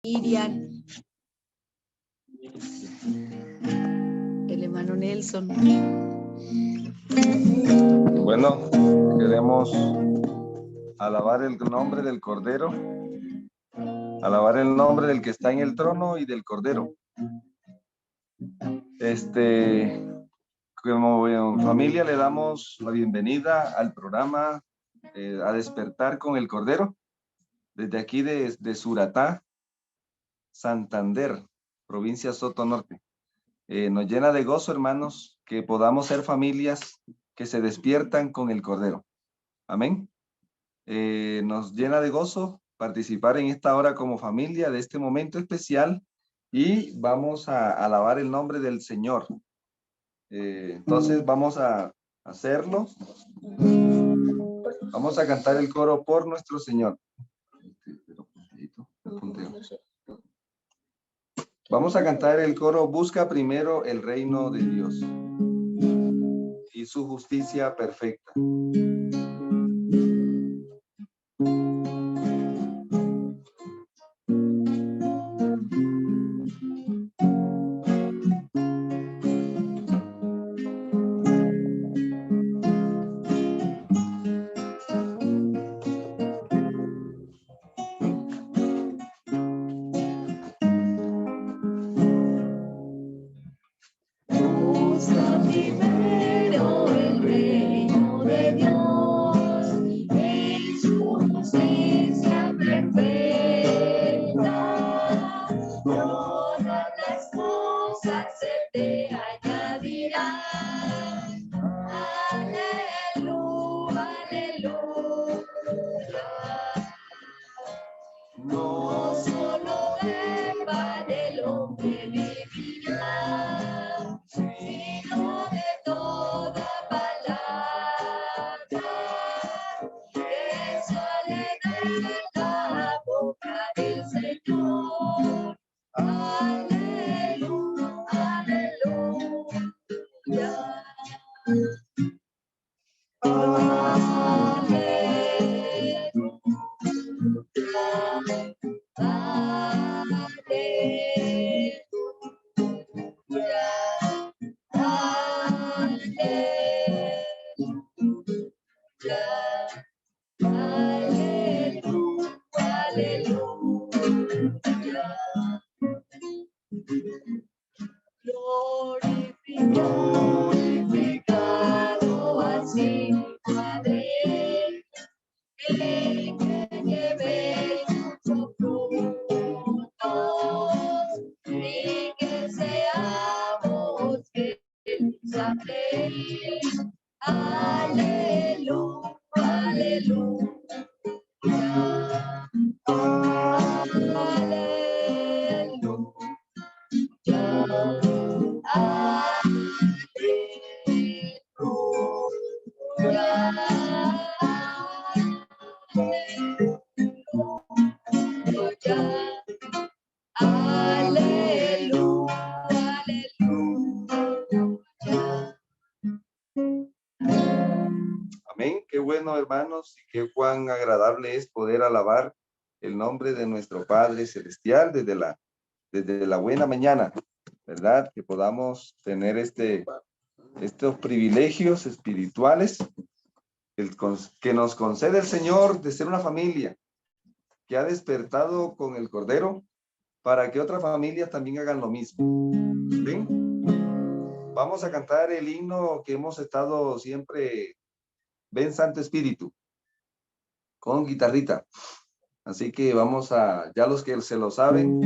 Irian, el hermano Nelson. Bueno, queremos alabar el nombre del Cordero, alabar el nombre del que está en el trono y del Cordero. Como familia le damos la bienvenida al programa A Despertar con el Cordero, desde aquí de Suratá, Santander, provincia Soto Norte. Nos llena de gozo, hermanos, que podamos ser familias que se despiertan con el Cordero. Amén. Nos llena de gozo participar en esta hora como familia de este momento especial y vamos a alabar el nombre del Señor. Entonces vamos a hacerlo. Vamos a cantar el coro por nuestro Señor. Vamos a cantar el coro Busca primero el reino de Dios y su justicia perfecta. Glorificado así, Padre, que llevéis muchos frutos y que seamos felices. Aleluya, aleluya. Amén. Qué bueno, hermanos, y qué cuán agradable es poder alabar el nombre de nuestro Padre Celestial desde la buena mañana, ¿verdad? Que podamos tener estos privilegios espirituales que nos concede el Señor de ser una familia que ha despertado con el Cordero para que otras familias también hagan lo mismo. ¿Ven? Vamos a cantar el himno que hemos estado siempre, Ven Santo Espíritu, con guitarrita. Así que vamos ya los que se lo saben,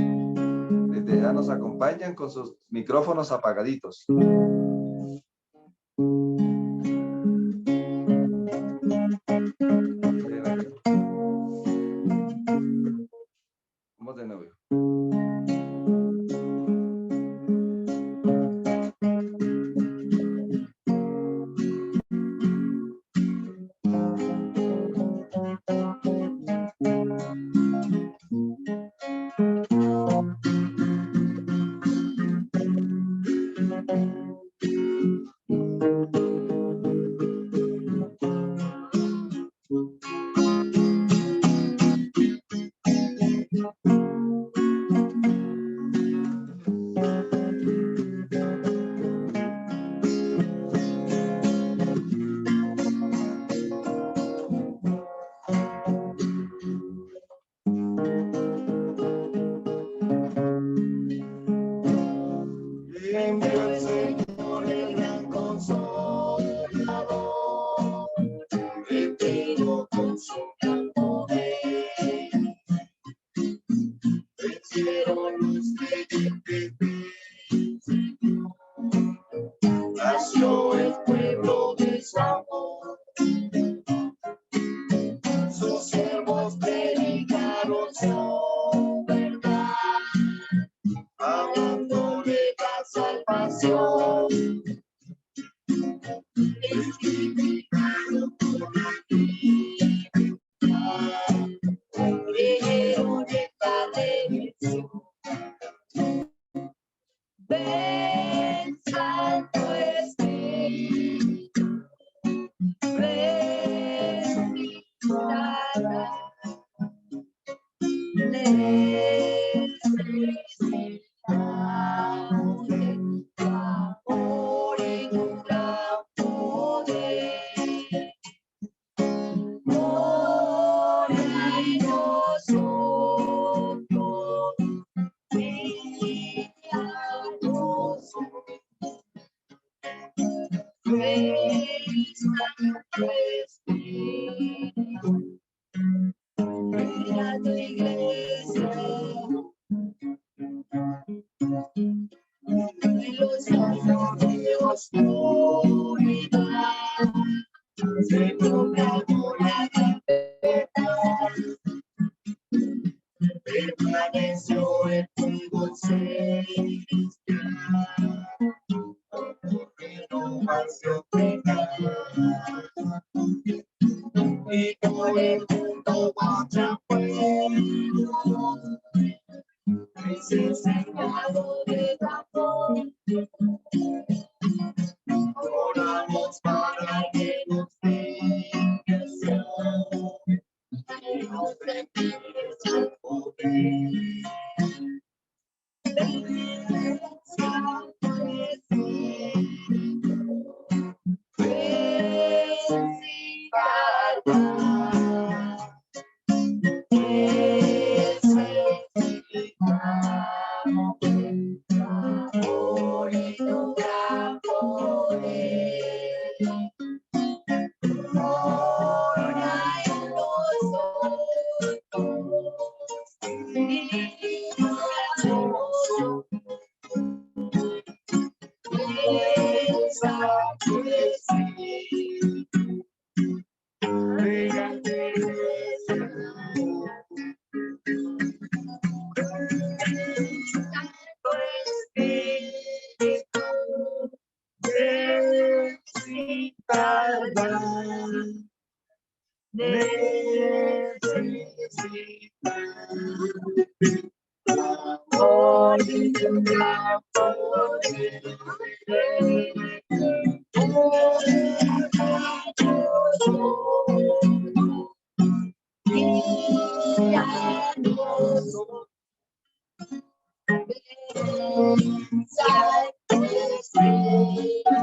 desde ya nos acompañan con sus micrófonos apagaditos. Vamos de nuevo. nacieron los nació el pueblo de su amor. Sus siervos predicaron su verdad, hablando de la salvación. Testificaron por la Biblia, creyeron en la redención. Ven, Santo Espíritu, resucitará. Necesitamos de tu amor y tu gran poder. Mora en nosotros, guíanos. Ven, Santo Espíritu, ven a tu iglesia. Y los ojos de oscuridad se proclamó la libertad. Permaneció el fuego celestial, renovación y por el mundo marcha fuego. Es el señalado de amor. Oramos para que nos venga el Señor, que nos empiece el poder. Santo Espíritu, ven sin tardar. Necesitamos tu amor y tu gran poder. Mora en nosotros, guíanos. Ven, Santo Espíritu, ven a tu iglesia. Santo Espíritu, ven sin tardar. Necesitamos amor y tu gran poder. Guíanos. Santo Espíritu,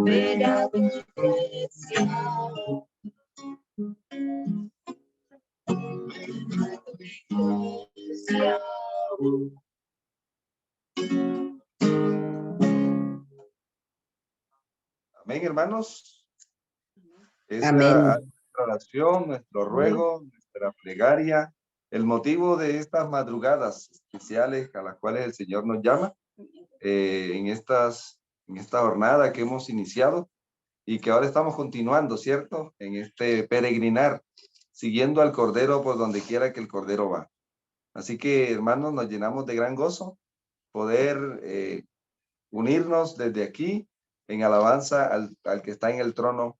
ven a tu iglesia. Ven a tu iglesia. Amén, hermanos. Esa Amén. es nuestra oración, nuestro ruego, nuestra plegaria, el motivo de estas madrugadas especiales a las cuales el Señor nos llama en esta jornada que hemos iniciado y que ahora estamos continuando, ¿cierto? En este peregrinar, siguiendo al Cordero por donde quiera que el Cordero va. Así que, hermanos, nos llenamos de gran gozo poder unirnos desde aquí en alabanza al que está en el trono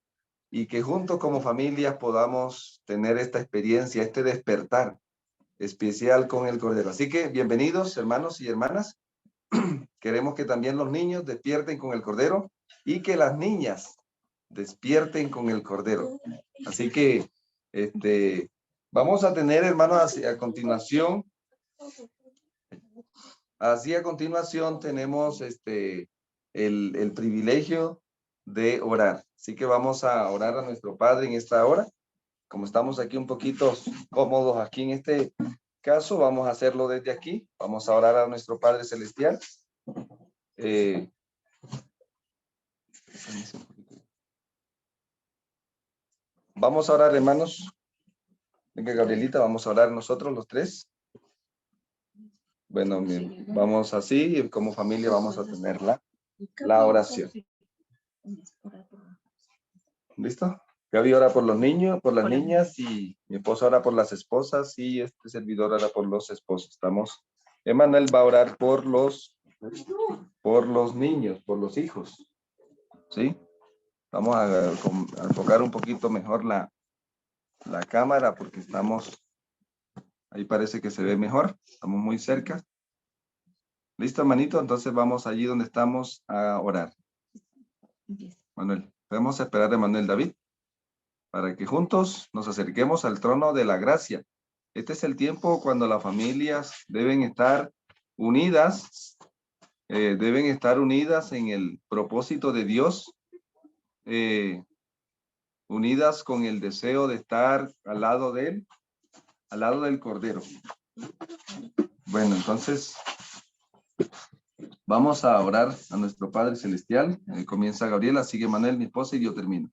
y que juntos como familias podamos tener esta experiencia, este despertar especial con el Cordero. Así que bienvenidos, hermanos y hermanas. Queremos que también los niños despierten con el Cordero y que las niñas despierten con el Cordero. Así que vamos a tener, hermanos, a continuación tenemos el privilegio de orar. Así que vamos a orar a nuestro Padre en esta hora. Como estamos aquí un poquito cómodos aquí en este caso, vamos a hacerlo desde aquí. Vamos a orar a nuestro Padre Celestial. Vamos a orar, hermanos. Venga, Gabrielita, vamos a orar nosotros los tres. Bueno, vamos así y como familia vamos a tener la oración. ¿Listo? Gaby ora por los niños, por las niñas, y mi esposa ora por las esposas y este servidor ora por los esposos. Estamos. Emanuel va a orar por los niños, por los hijos. ¿Sí? Vamos a enfocar un poquito mejor la cámara porque estamos, ahí parece que se ve mejor, estamos muy cerca. ¿Listo, hermanito? Entonces vamos allí donde estamos a orar. Manuel, podemos esperar a Manuel David para que juntos nos acerquemos al trono de la gracia. Este es el tiempo cuando las familias deben estar unidas en el propósito de Dios, unidas con el deseo de estar al lado de Él, al lado del Cordero. Bueno, entonces vamos a orar a nuestro Padre Celestial. Comienza Gabriela, sigue Manuel, mi esposa, y yo termino.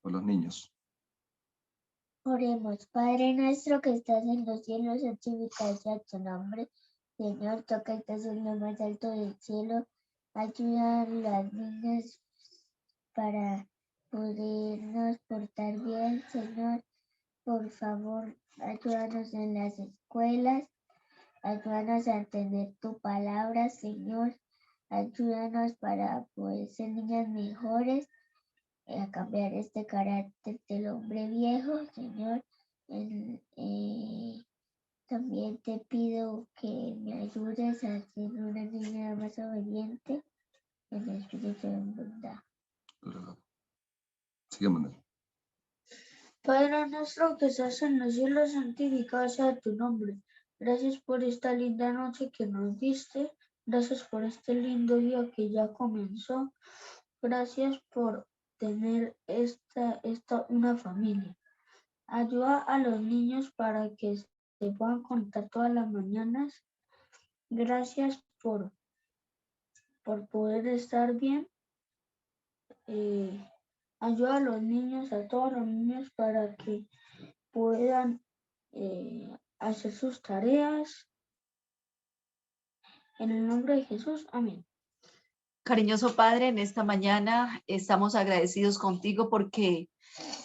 Por los niños. Oremos, Padre nuestro que estás en los cielos, santificado sea tu nombre. Señor, toca el techo en lo más alto del cielo. Ayuda a las niñas para podernos portar bien, Señor. Por favor, ayúdanos en las escuelas. Ayúdanos a entender tu palabra, Señor. Ayúdanos para poder ser niñas mejores, a cambiar este carácter del hombre viejo, Señor. También te pido que me ayudes a ser una niña más obediente en el espíritu de bondad. Sigue, Manuel. Padre nuestro que estás en los cielos, santificado sea tu nombre. Gracias por esta linda noche que nos diste. Gracias por este lindo día que ya comenzó. Gracias por tener una familia. Ayuda a los niños para que se puedan contar todas las mañanas. Gracias por poder estar bien. Ayuda a los niños, a todos los niños, para que puedan hacer sus tareas. En el nombre de Jesús, amén. Cariñoso Padre, en esta mañana estamos agradecidos contigo porque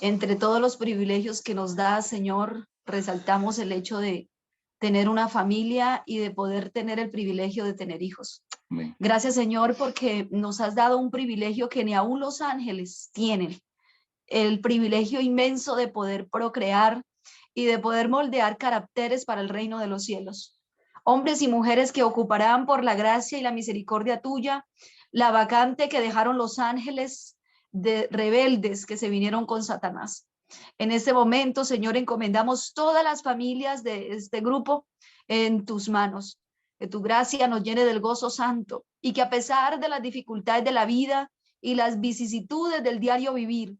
entre todos los privilegios que nos das, Señor, resaltamos el hecho de tener una familia y de poder tener el privilegio de tener hijos. Amén. Gracias, Señor, porque nos has dado un privilegio que ni aún los ángeles tienen, el privilegio inmenso de poder procrear y de poder moldear caracteres para el reino de los cielos. Hombres y mujeres que ocuparán por la gracia y la misericordia tuya la vacante que dejaron los ángeles de rebeldes que se vinieron con Satanás. En este momento, Señor, encomendamos todas las familias de este grupo en tus manos. Que tu gracia nos llene del gozo santo y que a pesar de las dificultades de la vida y las vicisitudes del diario vivir,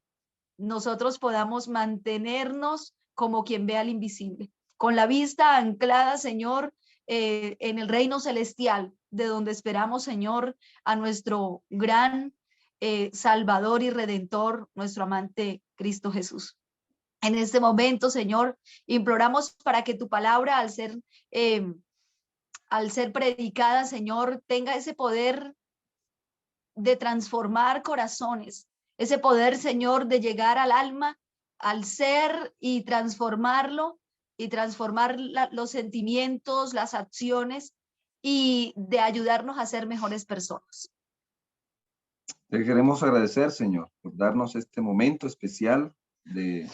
nosotros podamos mantenernos como quien ve al invisible, con la vista anclada, Señor, en el reino celestial, de donde esperamos, Señor, a nuestro gran Salvador y Redentor, nuestro amante Cristo Jesús. En este momento, Señor, imploramos para que tu palabra, al ser predicada, Señor, tenga ese poder de transformar corazones, ese poder, Señor, de llegar al alma, al ser y transformarlo y transformar los sentimientos, las acciones y de ayudarnos a ser mejores personas. Te queremos agradecer, Señor, por darnos este momento especial de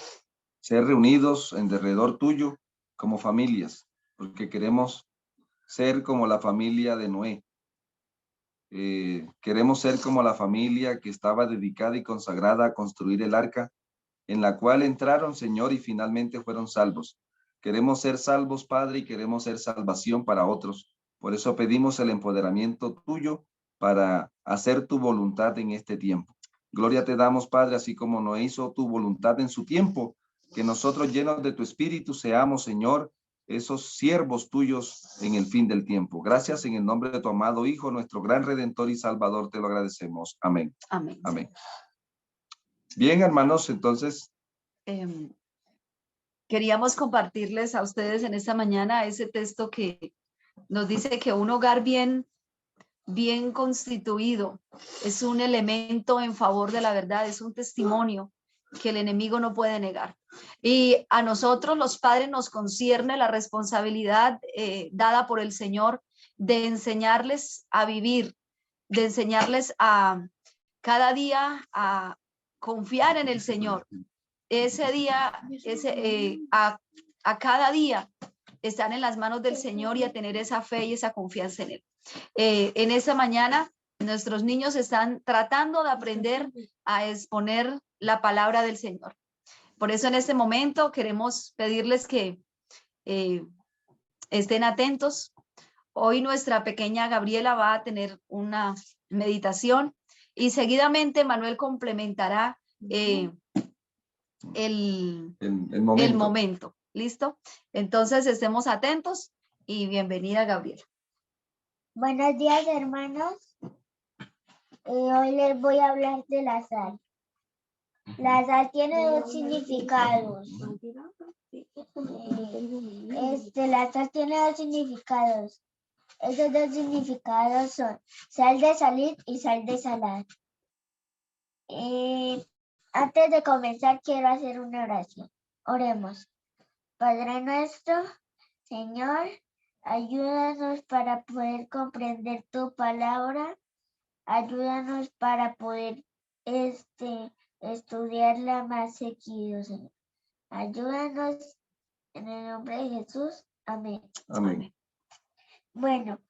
ser reunidos en derredor tuyo como familias, porque queremos ser como la familia de Noé. Queremos ser como la familia que estaba dedicada y consagrada a construir el arca, en la cual entraron, Señor, y finalmente fueron salvos. Queremos ser salvos, Padre, y queremos ser salvación para otros. Por eso pedimos el empoderamiento tuyo para hacer tu voluntad en este tiempo. Gloria te damos, Padre, así como Noé hizo tu voluntad en su tiempo, que nosotros llenos de tu espíritu seamos, Señor, esos siervos tuyos en el fin del tiempo. Gracias en el nombre de tu amado Hijo, nuestro gran Redentor y Salvador, te lo agradecemos. Amén. Amén. Amén. Bien, hermanos, entonces. Queríamos compartirles a ustedes en esta mañana ese texto que nos dice que un hogar bien constituido es un elemento en favor de la verdad, es un testimonio que el enemigo no puede negar. Y a nosotros los padres nos concierne la responsabilidad dada por el Señor de enseñarles a vivir, de enseñarles a cada día a confiar en el Señor. Ese día, a cada día estar en las manos del Señor y a tener esa fe y esa confianza en Él. En esa mañana, nuestros niños están tratando de aprender a exponer la palabra del Señor. Por eso en este momento queremos pedirles que estén atentos. Hoy nuestra pequeña Gabriela va a tener una meditación y seguidamente Manuel complementará el momento. ¿Listo? Entonces estemos atentos y bienvenida, Gabriela. Buenos días, hermanos. Hoy les voy a hablar de la sal. La sal tiene dos significados. La sal tiene dos significados. Esos dos significados son sal de salir y sal de salar. Antes de comenzar, quiero hacer una oración. Oremos. Padre nuestro, Señor, ayúdanos para poder comprender tu palabra. Ayúdanos para poder estudiarla más seguido, Señor. Ayúdanos en el nombre de Jesús. Amén. Amén. Bueno,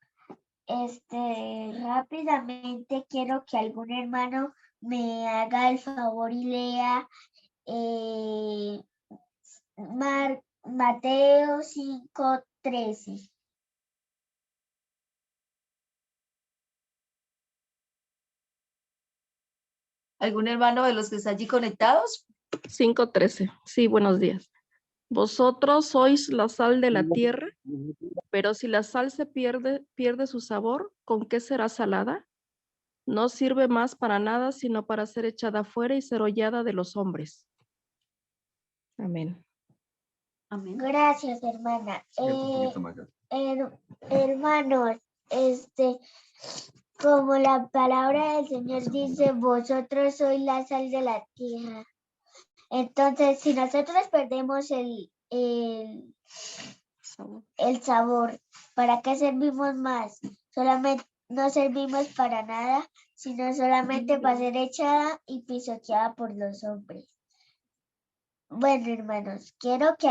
rápidamente quiero que algún hermano me haga el favor y lea Mateo 5:13. ¿Algún hermano de los que está allí conectados? 5:13. Sí, buenos días. Vosotros sois la sal de la tierra, pero si la sal se pierde su sabor, ¿con qué será salada? No sirve más para nada, sino para ser echada fuera y ser hollada de los hombres. Amén. Amén. Gracias, hermana. Hermanos, como la palabra del Señor dice, vosotros sois la sal de la tierra. Entonces, si nosotros perdemos el sabor, ¿para qué servimos más? Solamente no servimos para nada, sino solamente para ser echada y pisoteada por los hombres. Bueno, hermanos, quiero que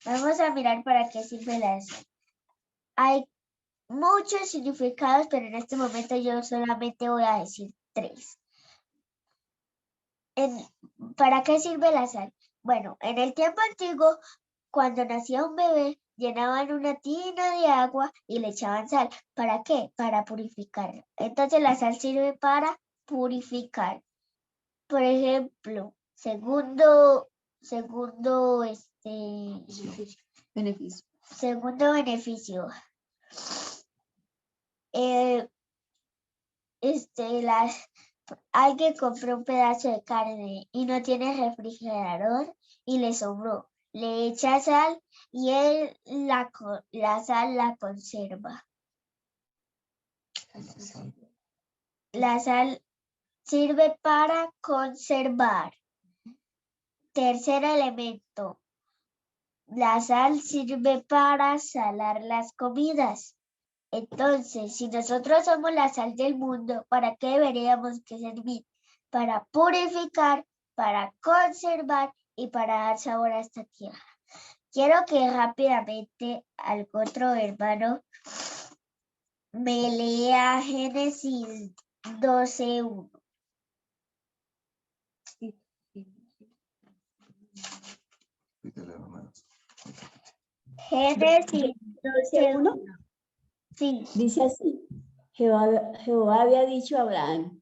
vamos a mirar para qué sirve la sal. Hay muchos significados, pero en este momento yo solamente voy a decir 3. ¿Para qué sirve la sal? Bueno, en el tiempo antiguo, cuando nacía un bebé, llenaban una tina de agua y le echaban sal. ¿Para qué? Para purificarlo. Entonces la sal sirve para purificar. Por ejemplo, segundo beneficio. Alguien compró un pedazo de carne y no tiene refrigerador y le sobró. Le echa sal y la sal la conserva. La sal sirve para conservar. Tercer elemento. La sal sirve para salar las comidas. Entonces, si nosotros somos la sal del mundo, ¿para qué deberíamos que servir? Para purificar, para conservar y para dar sabor a esta tierra. Quiero que rápidamente algún otro hermano me lea Génesis 12:1. Génesis 12:1. Sí. Dice así, Jehová había dicho a Abraham,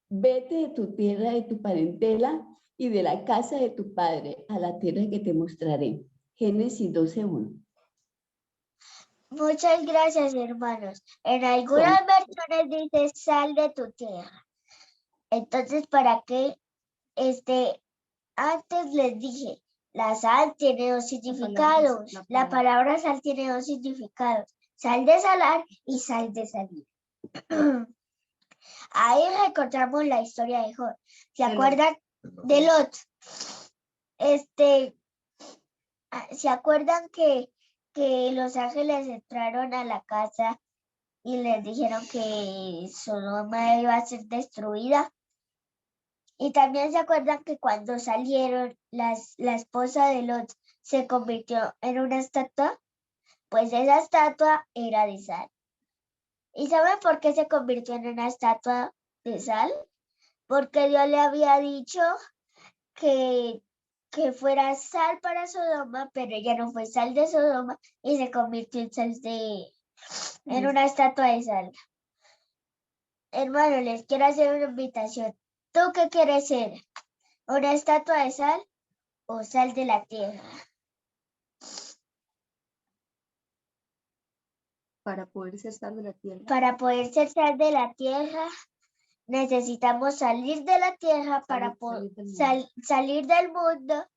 vete de tu tierra, de tu parentela y de la casa de tu padre a la tierra que te mostraré. Génesis 12:1. Muchas gracias, hermanos. En algunas versiones dice sal de tu tierra. Entonces, ¿para qué? Antes les dije, La sal tiene dos significados. La palabra sal tiene dos significados. Sal de salar y sal de salir. Ahí recordamos la historia de Job. ¿Se acuerdan de Lot? ¿Se acuerdan que los ángeles entraron a la casa y les dijeron que Sodoma iba a ser destruida? Y también se acuerdan que cuando salieron, la esposa de Lot se convirtió en una estatua. Pues esa estatua era de sal. ¿Y saben por qué se convirtió en una estatua de sal? Porque Dios le había dicho que fuera sal para Sodoma, pero ella no fue sal de Sodoma y se convirtió en una estatua de sal. Hermano, les quiero hacer una invitación. ¿Tú qué quieres ser? ¿Una estatua de sal o sal de la tierra? Para poder ser sal de la tierra. Para poder ser sal de la tierra, necesitamos salir de la tierra para poder salir del mundo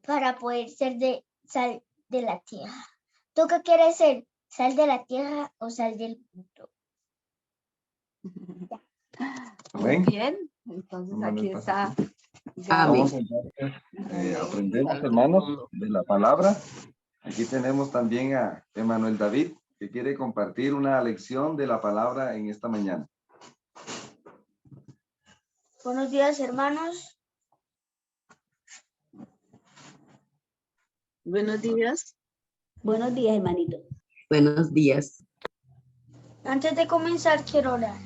para poder ser sal de la tierra. ¿Tú qué quieres ser? ¿Sal de la tierra o sal del mundo? Muy bien. Entonces aquí está Gaby. Vamos a aprendemos, hermanos, de la palabra. Aquí tenemos también a Emanuel David, que quiere compartir una lección de la palabra en esta mañana. Buenos días, hermanos. Buenos días. Buenos días, hermanito. Buenos días. Antes de comenzar, quiero orar.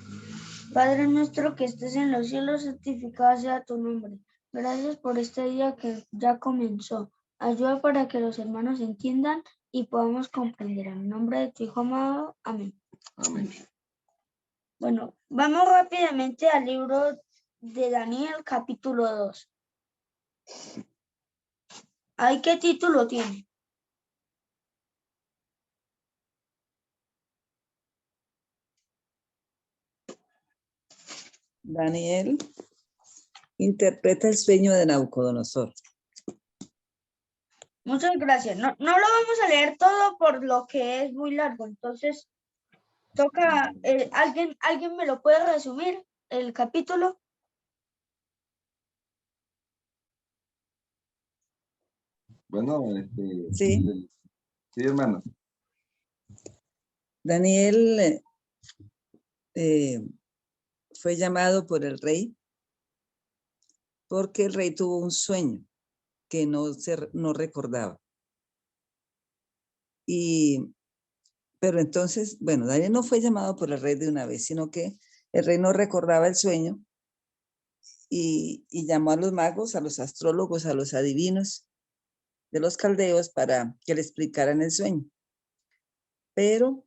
Padre nuestro que estés en los cielos, santificado sea tu nombre. Gracias por este día que ya comenzó. Ayuda para que los hermanos entiendan y podamos comprender. En el nombre de tu Hijo amado. Amén. Amén. Bueno, vamos rápidamente al libro de Daniel, capítulo 2. ¿Ahí qué título tiene? Daniel interpreta el sueño de Nabucodonosor. Muchas gracias. No lo vamos a leer todo por lo que es muy largo. Entonces, toca, ¿alguien me lo puede resumir el capítulo? Bueno, Sí. Sí, hermano. Daniel fue llamado por el rey porque el rey tuvo un sueño que no recordaba. Pero entonces, bueno, Daniel no fue llamado por el rey de una vez, sino que el rey no recordaba el sueño y llamó a los magos, a los astrólogos, a los adivinos de los caldeos para que le explicaran el sueño. Pero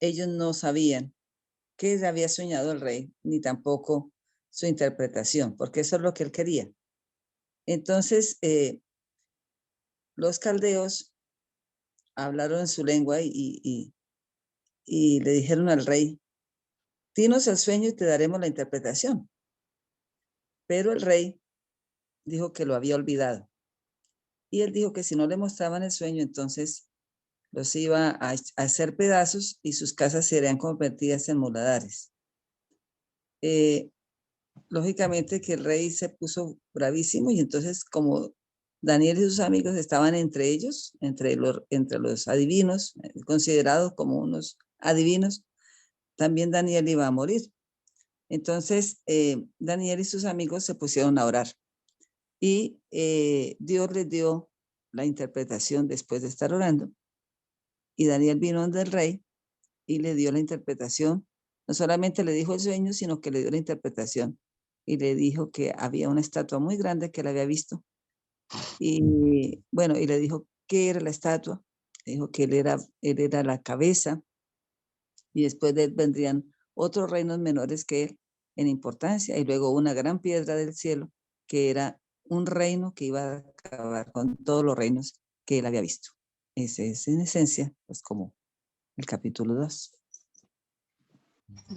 ellos no sabían qué había soñado el rey, ni tampoco su interpretación, porque eso es lo que él quería. Entonces, los caldeos hablaron en su lengua y le dijeron al rey, dinos el sueño y te daremos la interpretación. Pero el rey dijo que lo había olvidado. Y él dijo que si no le mostraban el sueño, entonces los iba a hacer pedazos y sus casas serían convertidas en muladares. Lógicamente que el rey se puso bravísimo y entonces como Daniel y sus amigos estaban entre ellos, entre los adivinos, considerados como unos adivinos, también Daniel iba a morir. Entonces Daniel y sus amigos se pusieron a orar y Dios les dio la interpretación después de estar orando. Y Daniel vino donde el rey y le dio la interpretación. No solamente le dijo el sueño, sino que le dio la interpretación. Y le dijo que había una estatua muy grande que él había visto. Y bueno, y le dijo qué era la estatua. Le dijo que él era la cabeza. Y después de él vendrían otros reinos menores que él en importancia. Y luego una gran piedra del cielo, que era un reino que iba a acabar con todos los reinos que él había visto. Ese es en esencia, pues como el capítulo 2.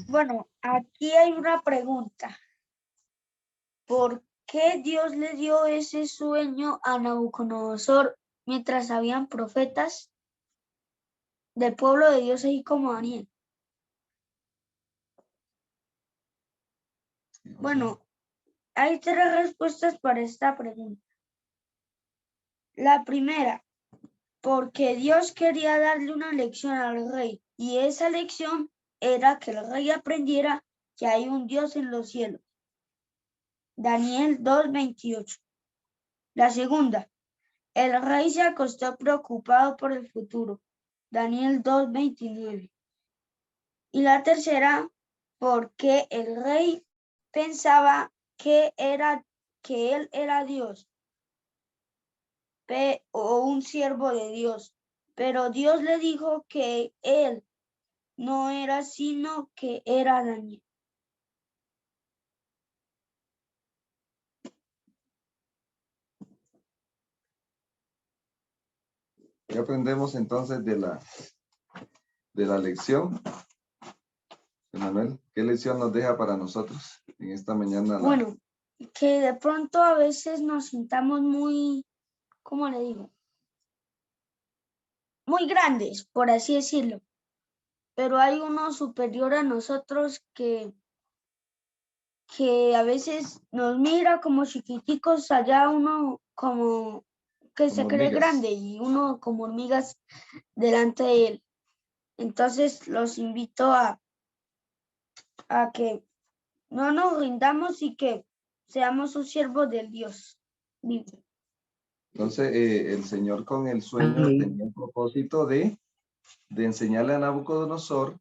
Bueno, aquí hay una pregunta. ¿Por qué Dios le dio ese sueño a Nabucodonosor mientras habían profetas del pueblo de Dios, así como Daniel? Bueno, hay tres respuestas para esta pregunta. La primera, porque Dios quería darle una lección al rey, y esa lección era que el rey aprendiera que hay un Dios en los cielos. Daniel 2:28. La segunda, el rey se acostó preocupado por el futuro. Daniel 2:29. Y la tercera, porque el rey pensaba que él era Dios o un siervo de Dios, pero Dios le dijo que él no era, sino que era Daniel. ¿Qué aprendemos entonces de la lección? Manuel, ¿qué lección nos deja para nosotros en esta mañana? Bueno, que de pronto a veces nos sintamos muy, ¿cómo le digo? Muy grandes, por así decirlo. Pero hay uno superior a nosotros que a veces nos mira como chiquiticos, allá uno como que se Como cree hormigas. grande y uno como hormigas delante de él. Entonces los invito a que no nos rindamos y que seamos un siervo del Dios vivo. Entonces, el Señor con el sueño tenía el propósito de enseñarle a Nabucodonosor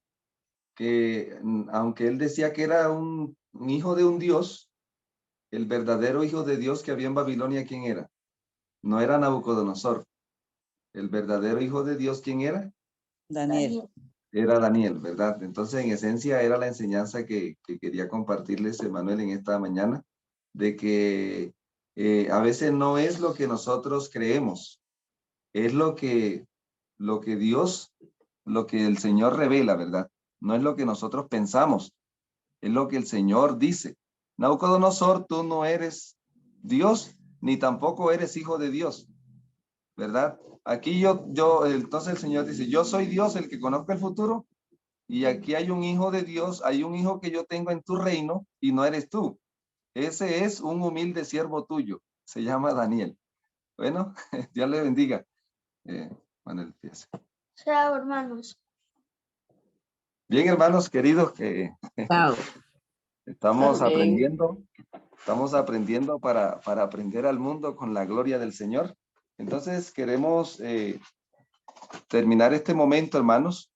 que aunque él decía que era un hijo de un Dios, el verdadero hijo de Dios que había en Babilonia, ¿quién era? No era Nabucodonosor. El verdadero hijo de Dios, ¿quién era? Daniel. Era Daniel, ¿verdad? Entonces, en esencia, era la enseñanza que quería compartirles, Emanuel, en esta mañana, de que a veces no es lo que nosotros creemos, es lo que Dios, lo que el Señor revela, ¿verdad? No es lo que nosotros pensamos, es lo que el Señor dice. Nabucodonosor, tú no eres Dios, ni tampoco eres hijo de Dios, ¿verdad? Aquí entonces el Señor dice, yo soy Dios, el que conozca el futuro, y aquí hay un hijo de Dios, hay un hijo que yo tengo en tu reino, y no eres tú. Ese es un humilde siervo tuyo, se llama Daniel. Bueno, Dios le bendiga. Manuel, empieza. Chao, hermanos. Bien, hermanos queridos, que estamos aprendiendo para aprender al mundo con la gloria del Señor. Entonces queremos terminar este momento, hermanos,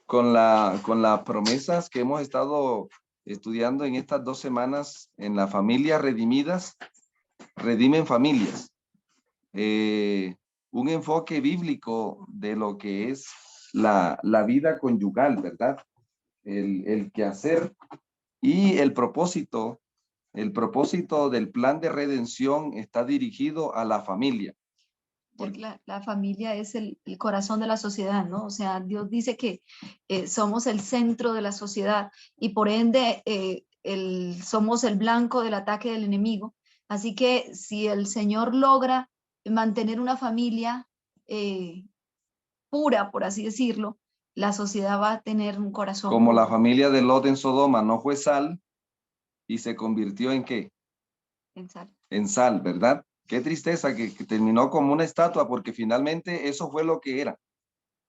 con las promesas que hemos estado estudiando en estas 2 semanas en la familia redimidas, redimen familias. Un enfoque bíblico de lo que es la vida conyugal, ¿verdad? El quehacer y el propósito del plan de redención está dirigido a la familia. La familia es el corazón de la sociedad, ¿no? O sea, Dios dice que somos el centro de la sociedad y por ende somos el blanco del ataque del enemigo. Así que si el Señor logra mantener una familia pura, por así decirlo, la sociedad va a tener un corazón Como puro. la familia de Lot en Sodoma no fue sal y se convirtió ¿en qué? En sal. En sal, ¿verdad? Qué tristeza que terminó como una estatua, porque finalmente eso fue lo que era.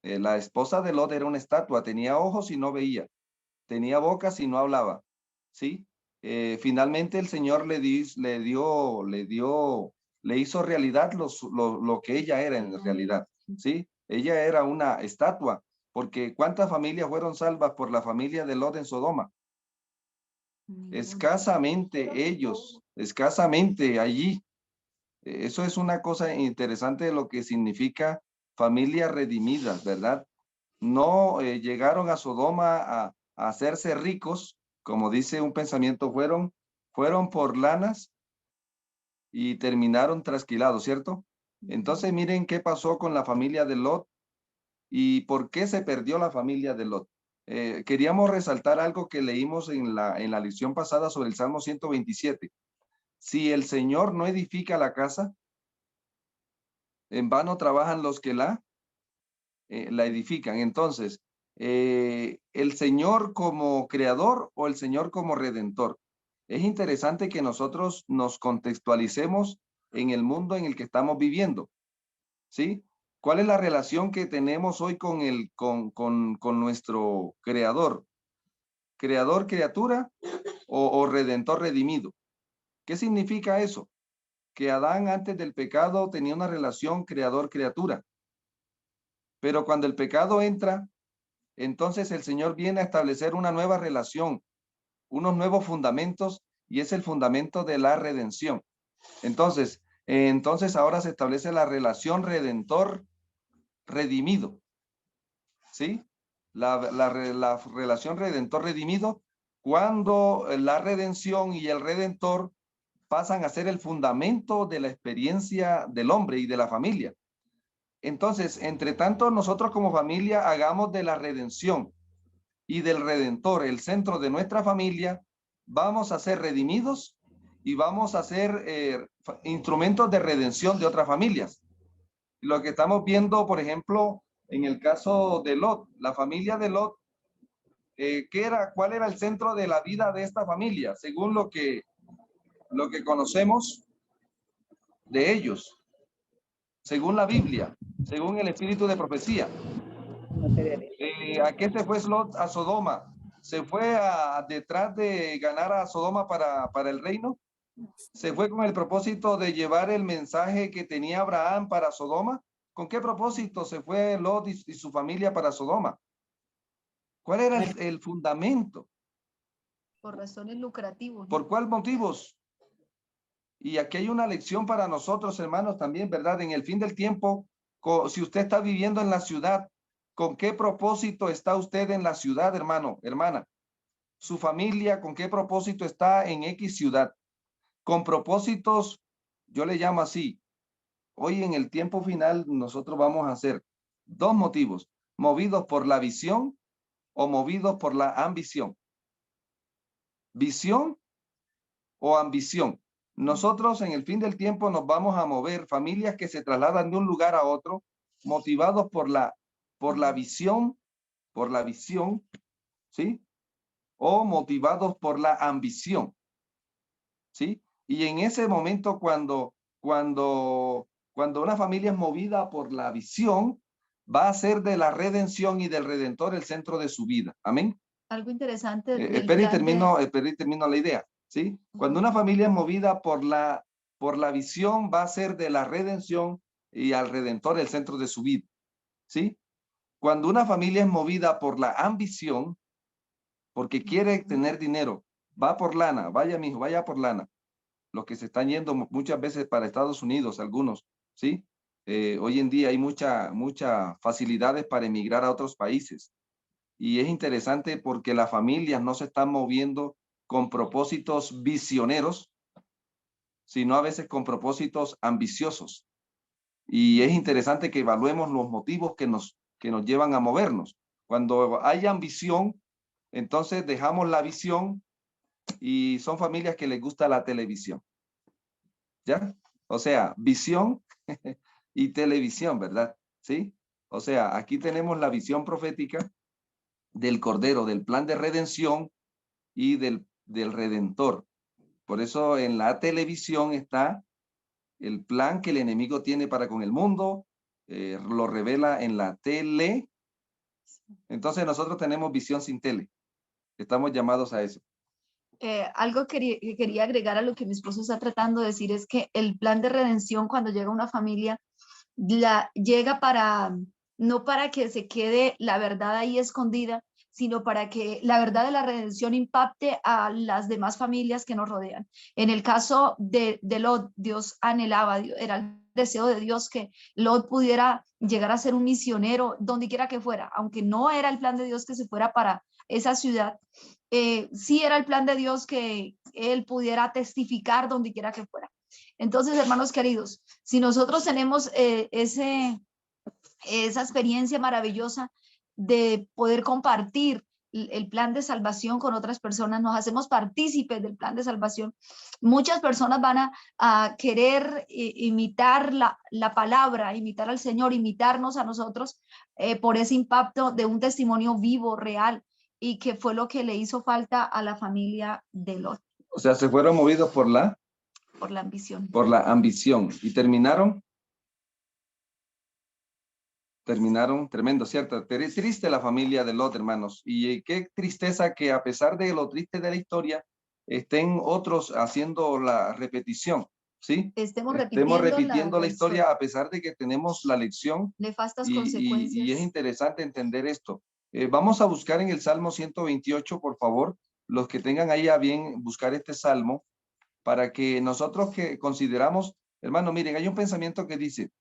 La esposa de Lot era una estatua, tenía ojos y no veía, tenía bocas y no hablaba, ¿sí? Finalmente el Señor le hizo realidad lo que ella era en realidad, ¿sí? Ella era una estatua, porque ¿cuántas familias fueron salvas por la familia de Lot en Sodoma? Escasamente allí. Eso es una cosa interesante de lo que significa familias redimidas, ¿verdad? No llegaron a Sodoma a hacerse ricos, como dice un pensamiento, fueron por lanas y terminaron trasquilados, ¿cierto? Entonces miren qué pasó con la familia de Lot y por qué se perdió la familia de Lot. queríamos resaltar algo que leímos en la lección pasada sobre el Salmo 127. Si el Señor no edifica la casa, en vano trabajan los que la edifican. Entonces, ¿el Señor como creador o el Señor como redentor? Es interesante que nosotros nos contextualicemos en el mundo en el que estamos viviendo, ¿sí? ¿Cuál es la relación que tenemos hoy con nuestro creador? ¿Creador, criatura o redentor redimido? ¿Qué significa eso? Que Adán antes del pecado tenía una relación creador-criatura. Pero cuando el pecado entra, entonces el Señor viene a establecer una nueva relación, unos nuevos fundamentos, y es el fundamento de la redención. Entonces ahora se establece la relación redentor-redimido, ¿sí? La relación redentor-redimido, cuando la redención y el redentor pasan a ser el fundamento de la experiencia del hombre y de la familia. Entonces, entre tanto, nosotros como familia hagamos de la redención y del redentor el centro de nuestra familia, vamos a ser redimidos y vamos a ser instrumentos de redención de otras familias. Lo que estamos viendo, por ejemplo, en el caso de Lot, la familia de Lot, ¿cuál era el centro de la vida de esta familia? Según lo que conocemos de ellos, según la Biblia, según el espíritu de profecía. ¿A qué se fue Lot? A Sodoma. ¿Se fue detrás de ganar a Sodoma para el reino? ¿Se fue con el propósito de llevar el mensaje que tenía Abraham para Sodoma? ¿Con qué propósito se fue Lot y su familia para Sodoma? ¿Cuál era el fundamento? Por razones lucrativas. ¿Por cuál motivos? Y aquí hay una lección para nosotros, hermanos, también, ¿verdad? En el fin del tiempo, si usted está viviendo en la ciudad, ¿con qué propósito está usted en la ciudad, hermano, hermana? Su familia, ¿con qué propósito está en X ciudad? Con propósitos, yo le llamo así. Hoy en el tiempo final nosotros vamos a hacer dos motivos: movidos por la visión o movidos por la ambición. Visión o ambición. Nosotros en el fin del tiempo nos vamos a mover, familias que se trasladan de un lugar a otro, motivados por la visión, ¿sí? O motivados por la ambición, ¿sí? Y en ese momento cuando una familia es movida por la visión, va a ser de la redención y del redentor el centro de su vida. Amén. Algo interesante Espera y termino la idea, ¿sí? Cuando una familia es movida por la visión, va a ser de la redención y al redentor el centro de su vida, ¿sí? Cuando una familia es movida por la ambición, porque quiere tener dinero, va por lana, vaya mijo, vaya por lana. Los que se están yendo muchas veces para Estados Unidos, algunos, ¿sí? Hoy en día hay mucha facilidades para emigrar a otros países. Y es interesante porque las familias no se están moviendo con propósitos visioneros, sino a veces con propósitos ambiciosos. Y es interesante que evaluemos los motivos que nos llevan a movernos. Cuando hay ambición, entonces dejamos la visión y son familias que les gusta la televisión. ¿Ya? O sea, visión y televisión, ¿verdad? ¿Sí? O sea, aquí tenemos la visión profética del Cordero, del plan de redención y del Redentor. Por eso en la televisión está el plan que el enemigo tiene para con el mundo, lo revela en la tele. Entonces nosotros tenemos visión sin tele. Estamos llamados a eso. Algo que quería agregar a lo que mi esposo está tratando de decir es que el plan de redención, cuando llega una familia, llega no para que se quede la verdad ahí escondida, sino para que la verdad de la redención impacte a las demás familias que nos rodean. En el caso de Lot, Dios anhelaba, era el deseo de Dios que Lot pudiera llegar a ser un misionero donde quiera que fuera, aunque no era el plan de Dios que se fuera para esa ciudad. Sí era el plan de Dios que él pudiera testificar donde quiera que fuera. Entonces, hermanos queridos, si nosotros tenemos esa experiencia maravillosa de poder compartir el plan de salvación con otras personas, nos hacemos partícipes del plan de salvación, muchas personas van a querer imitar la palabra, imitar al Señor, imitarnos a nosotros por ese impacto de un testimonio vivo, real, y que fue lo que le hizo falta a la familia de Lot. O sea, se fueron movidos por la ambición. Por la ambición. ¿Y terminaron? Terminaron tremendo, ¿cierto? Triste la familia de Lot, hermanos. Y qué tristeza que a pesar de lo triste de la historia, estén otros haciendo la repetición, ¿sí? Estemos repitiendo la historia a pesar de que tenemos la lección. Nefastas consecuencias. Y es interesante entender esto. Vamos a buscar en el Salmo 128, por favor, los que tengan ahí a bien buscar este Salmo, para que nosotros que consideramos, hermano, miren, hay un pensamiento que dice,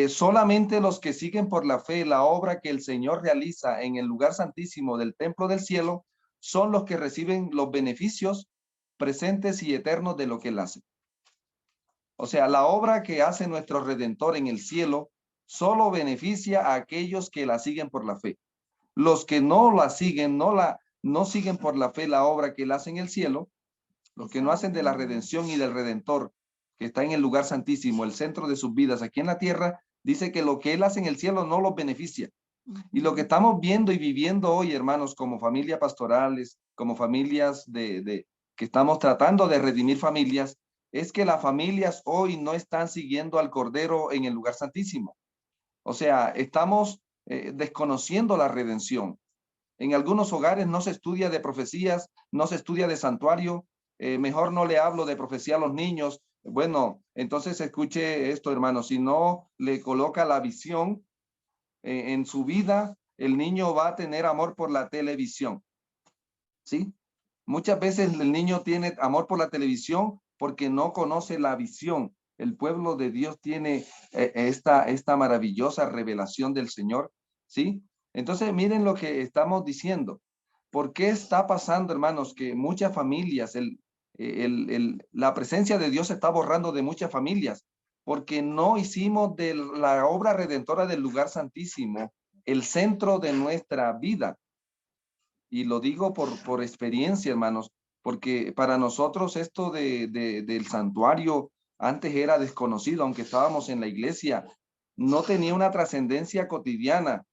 solamente los que siguen por la fe la obra que el Señor realiza en el lugar santísimo del templo del cielo, son los que reciben los beneficios presentes y eternos de lo que Él hace. O sea, la obra que hace nuestro Redentor en el cielo solo beneficia a aquellos que la siguen por la fe. Los que no la siguen, no siguen por la fe la obra que Él hace en el cielo, los que no hacen de la redención y del Redentor, que está en el lugar santísimo, el centro de sus vidas aquí en la tierra, dice que lo que Él hace en el cielo no los beneficia. Y lo que estamos viendo y viviendo hoy, hermanos, como familias pastorales, como familias que estamos tratando de redimir familias, es que las familias hoy no están siguiendo al Cordero en el lugar santísimo. O sea, estamos desconociendo la redención. En algunos hogares no se estudia de profecías, no se estudia de santuario. Mejor no le hablo de profecía a los niños. Bueno, entonces escuche esto, hermano. Si no le coloca la visión en su vida, el niño va a tener amor por la televisión. ¿Sí? Muchas veces el niño tiene amor por la televisión porque no conoce la visión. El pueblo de Dios tiene esta maravillosa revelación del Señor. ¿Sí? Entonces, miren lo que estamos diciendo. ¿Por qué está pasando, hermanos, que muchas familias, la presencia de Dios se está borrando de muchas familias? Porque no hicimos de la obra redentora del lugar santísimo el centro de nuestra vida. Y lo digo por experiencia, hermanos, porque para nosotros esto del santuario antes era desconocido, aunque estábamos en la iglesia, no tenía una trascendencia cotidiana.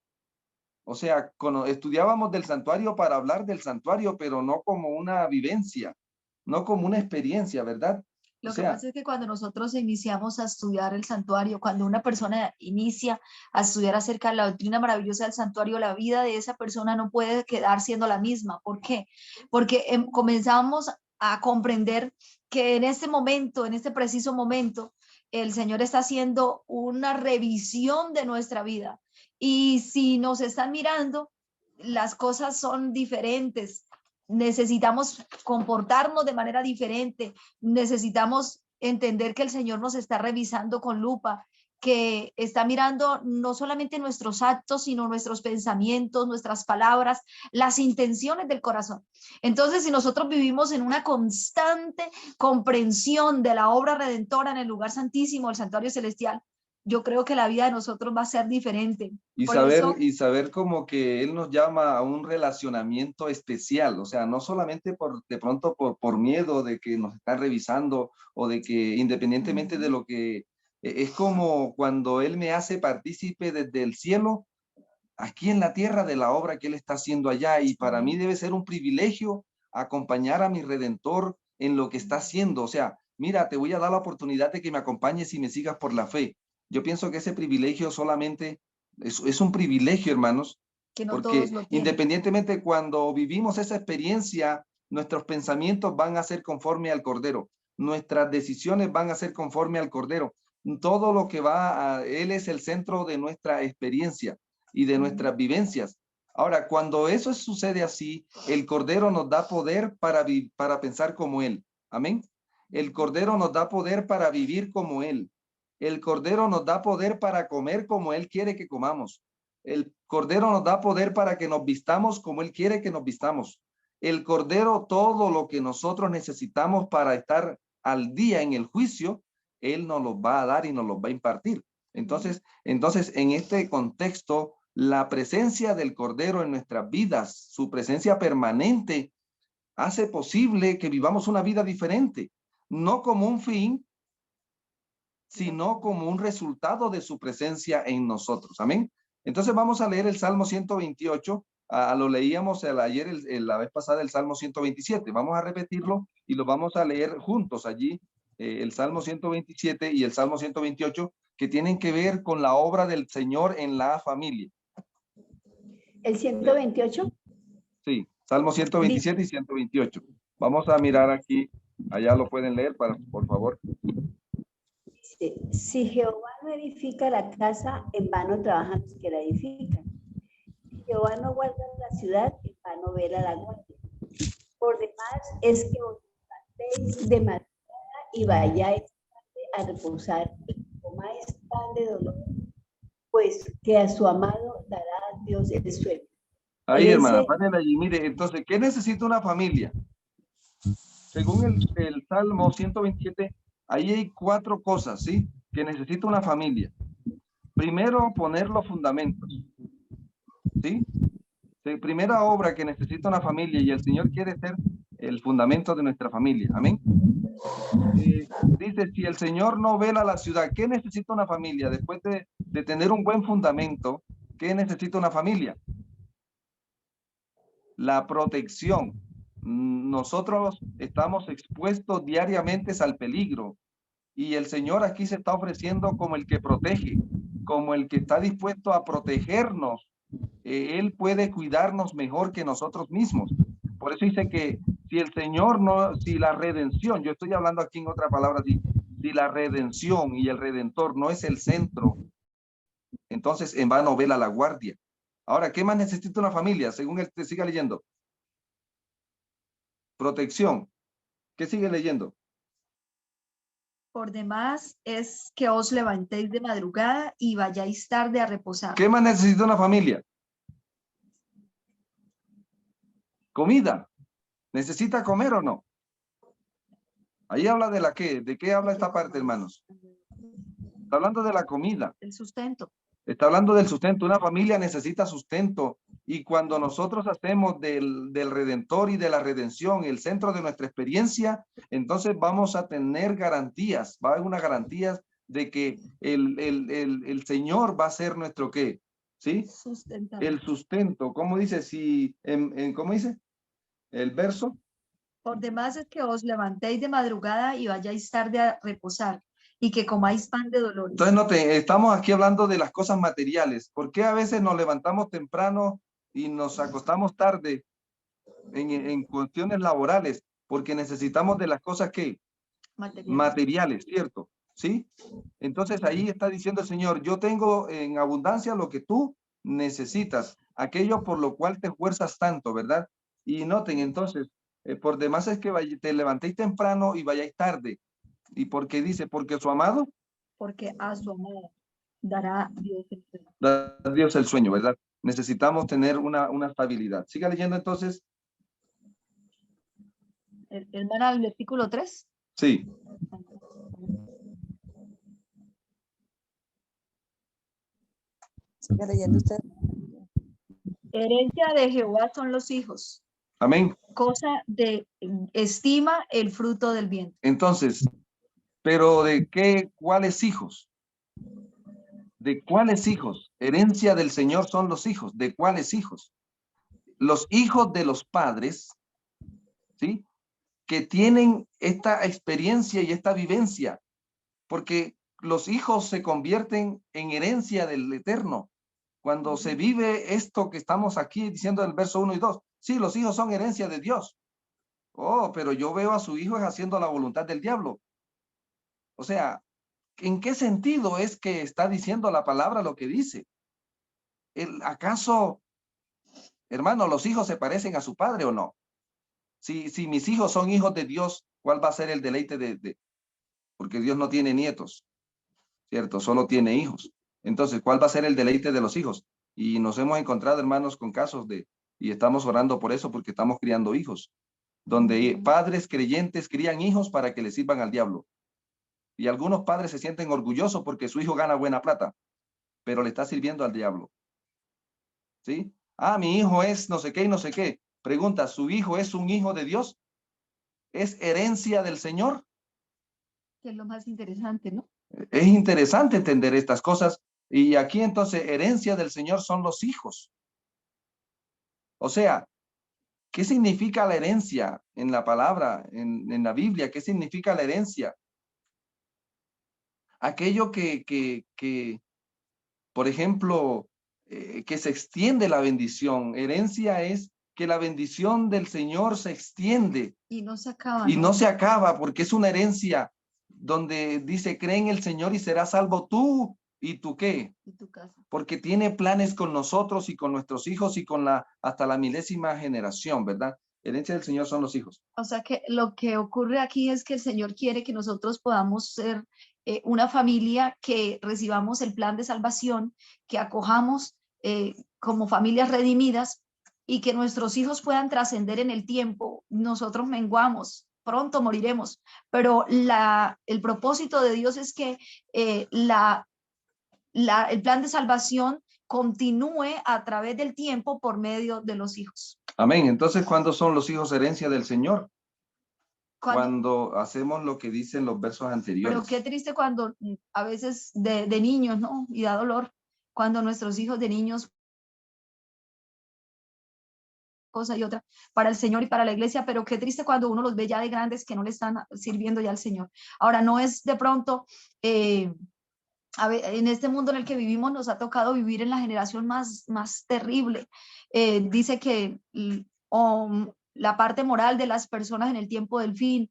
O sea, estudiábamos del santuario para hablar del santuario, pero no como una vivencia, no como una experiencia, ¿verdad? Lo que pasa es que cuando nosotros iniciamos a estudiar el santuario, cuando una persona inicia a estudiar acerca de la doctrina maravillosa del santuario, la vida de esa persona no puede quedar siendo la misma. ¿Por qué? Porque comenzamos a comprender que en este momento, en este preciso momento, el Señor está haciendo una revisión de nuestra vida. Y si nos están mirando, las cosas son diferentes. Necesitamos comportarnos de manera diferente. Necesitamos entender que el Señor nos está revisando con lupa, que está mirando no solamente nuestros actos, sino nuestros pensamientos, nuestras palabras, las intenciones del corazón. Entonces, si nosotros vivimos en una constante comprensión de la obra redentora en el lugar santísimo, el santuario celestial, yo creo que la vida de nosotros va a ser diferente. Y saber como que Él nos llama a un relacionamiento especial, o sea, no solamente de pronto por miedo de que nos están revisando o de que independientemente de lo que, es como cuando Él me hace partícipe desde el cielo, aquí en la tierra de la obra que Él está haciendo allá, y para mí debe ser un privilegio acompañar a mi Redentor en lo que está haciendo. O sea, mira, te voy a dar la oportunidad de que me acompañes y me sigas por la fe. Yo pienso que ese privilegio solamente es un privilegio, hermanos, que no porque todos lo tienen. Independientemente cuando vivimos esa experiencia, nuestros pensamientos van a ser conforme al Cordero, nuestras decisiones van a ser conforme al Cordero. Todo lo que Él es el centro de nuestra experiencia y de nuestras vivencias. Ahora, cuando eso sucede así, el Cordero nos da poder para pensar como Él. Amén. El Cordero nos da poder para vivir como Él. El Cordero nos da poder para comer como Él quiere que comamos. El Cordero nos da poder para que nos vistamos como Él quiere que nos vistamos. El Cordero, todo lo que nosotros necesitamos para estar al día en el juicio, Él nos lo va a dar y nos lo va a impartir. Entonces, en este contexto, La presencia del Cordero en nuestras vidas, su presencia permanente, hace posible que vivamos una vida diferente, no como un fin, sino como un resultado de su presencia en nosotros. Amén. Entonces vamos a leer el Salmo 128. Lo leíamos ayer, la vez pasada, el Salmo 127. Vamos a repetirlo y lo vamos a leer juntos allí, el Salmo 127 y el Salmo 128, que tienen que ver con la obra del Señor en la familia. ¿El 128? Sí, Salmo 127 y 128. Vamos a mirar aquí, allá lo pueden leer, por favor. Dice, si Jehová no edifica la casa, en vano trabajan los que la edifican. Si Jehová no guarda la ciudad, en vano vela la guardia. Por demás es que os levantéis de madrugada y vayáis a reposar y comáis pan de dolor, pues que a su amado dará Dios el sueño. Ahí, hermana, párenla allí. Mire, entonces, ¿qué necesita una familia? Según el Salmo 127, ahí hay 4 cosas, ¿sí? Que necesita una familia. Primero, poner los fundamentos, ¿sí? Primera obra que necesita una familia, y el Señor quiere ser el fundamento de nuestra familia. Amén. Dice, si el Señor no vela la ciudad, ¿qué necesita una familia? Después de tener un buen fundamento, ¿qué necesita una familia? La protección. Nosotros estamos expuestos diariamente al peligro, y el Señor aquí se está ofreciendo como el que protege, como el que está dispuesto a protegernos. Él puede cuidarnos mejor que nosotros mismos. Por eso dice que si el Señor no, si la redención, yo estoy hablando aquí en otra palabra, si la redención y el Redentor no es el centro, entonces en vano vela la guardia. Ahora, ¿qué más necesita una familia? Según él te siga leyendo. Protección. ¿Qué sigue leyendo? Por demás es que os levantéis de madrugada y vayáis tarde a reposar. ¿Qué más necesita una familia? Comida. ¿Necesita comer o no? Ahí habla de la qué. ¿De qué habla esta parte, hermanos? Está hablando de la comida. El sustento. Está hablando del sustento. Una familia necesita sustento. Y cuando nosotros hacemos del Redentor y de la redención el centro de nuestra experiencia, entonces vamos a tener garantías. Va a haber una garantía de que el Señor va a ser nuestro qué. ¿Sí? Sustentador. El sustento. ¿Cómo dice? Si, ¿cómo dice? El verso. Por demás es que os levantéis de madrugada y vayáis tarde a reposar, y que comáis pan de dolores. Entonces, estamos aquí hablando de las cosas materiales. ¿Por qué a veces nos levantamos temprano y nos acostamos tarde en cuestiones laborales? Porque necesitamos de las cosas que materiales, ¿cierto? ¿Sí? Entonces ahí está diciendo el Señor, yo tengo en abundancia lo que tú necesitas, aquello por lo cual te esfuerzas tanto, ¿verdad? Y noten entonces, por demás es que te levantéis temprano y vayáis tarde. ¿Y por qué dice? Porque su amado. Porque a su amado dará Dios el sueño. Da Dios el sueño, ¿verdad? Necesitamos tener una estabilidad. Siga leyendo entonces. Hermana, el versículo 3. Sí. Siga leyendo usted. Herencia de Jehová son los hijos. Amén. Cosa de estima el fruto del vientre. Entonces, pero ¿de qué? ¿Cuáles hijos? ¿De cuáles hijos? Herencia del Señor son los hijos. ¿De cuáles hijos? Los hijos de los padres, ¿sí? Que tienen esta experiencia y esta vivencia, porque los hijos se convierten en herencia del Eterno. Cuando se vive esto que estamos aquí diciendo en el verso 1 y 2, sí, los hijos son herencia de Dios. Oh, pero yo veo a su hijo haciendo la voluntad del diablo. O sea, ¿en qué sentido es que está diciendo la palabra lo que dice? ¿Acaso, hermano, los hijos se parecen a su padre o no? Si mis hijos son hijos de Dios, ¿cuál va a ser el deleite porque Dios no tiene nietos, ¿cierto? Solo tiene hijos. Entonces, ¿cuál va a ser el deleite de los hijos? Y nos hemos encontrado, hermanos, con casos y estamos orando por eso, porque estamos criando hijos, donde padres creyentes crían hijos para que les sirvan al diablo. Y algunos padres se sienten orgullosos porque su hijo gana buena plata, pero le está sirviendo al diablo. ¿sí? Ah, mi hijo es no sé qué y no sé qué. Pregunta, ¿su hijo es un hijo de Dios? ¿Es herencia del Señor? Que es lo más interesante, ¿no? Es interesante entender estas cosas. Y aquí entonces, herencia del Señor son los hijos. O sea, ¿qué significa la herencia en la palabra, en la Biblia? ¿Qué significa la herencia? Aquello que por ejemplo, que se extiende la bendición. Herencia es que la bendición del Señor se extiende Y no se acaba, y ¿no? no se acaba porque es una herencia donde dice, cree en el Señor y serás salvo tú y tú qué. Y tu casa. Porque tiene planes con nosotros y con nuestros hijos y con hasta la milésima generación, ¿verdad? Herencia del Señor son los hijos. O sea que lo que ocurre aquí es que el Señor quiere que nosotros podamos ser una familia, que recibamos el plan de salvación, que acojamos como familias redimidas y que nuestros hijos puedan trascender en el tiempo. Nosotros menguamos, pronto moriremos, pero el propósito de Dios es que el plan de salvación continúe a través del tiempo por medio de los hijos. Amén. Entonces, ¿cuándo son los hijos herencia del Señor? Cuando Cuando hacemos lo que dicen los versos anteriores. Pero qué triste cuando a veces de niños, ¿no? Y da dolor cuando nuestros hijos de niños, cosa y otra, para el Señor y para la iglesia, pero qué triste cuando uno los ve ya de grandes que no le están sirviendo ya al Señor. Ahora, no es de pronto, en este mundo en el que vivimos nos ha tocado vivir en la generación más terrible. Dice que la parte moral de las personas en el tiempo del fin,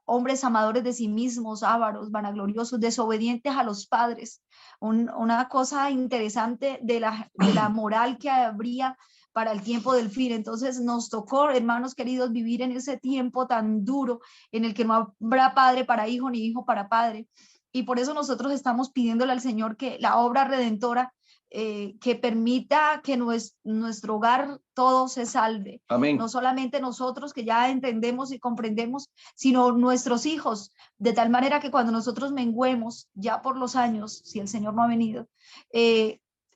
hombres amadores de sí mismos, ávaros, vanagloriosos, desobedientes a los padres. Una cosa interesante de la moral que habría para el tiempo del fin. Entonces nos tocó, hermanos queridos, vivir en ese tiempo tan duro en el que no habrá padre para hijo ni hijo para padre. Y por eso nosotros estamos pidiéndole al Señor que la obra redentora, que permita que nuestro hogar todo se salve. Amén. No solamente nosotros que ya entendemos y comprendemos, sino nuestros hijos, de tal manera que cuando nosotros menguemos ya por los años, si el Señor no ha venido,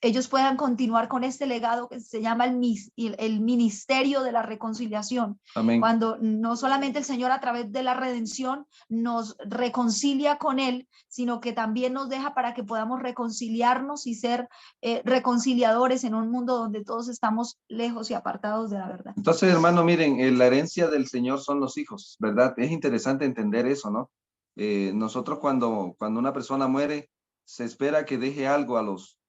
ellos puedan continuar con este legado que se llama el ministerio de la reconciliación. Amén. Cuando no solamente el Señor a través de la redención nos reconcilia con Él, sino que también nos deja para que podamos reconciliarnos y ser reconciliadores en un mundo donde todos estamos lejos y apartados de la verdad. Entonces, hermano, miren, la herencia del Señor son los hijos, ¿verdad? Es interesante entender eso, ¿no? Nosotros cuando una persona muere, se espera que deje algo a los,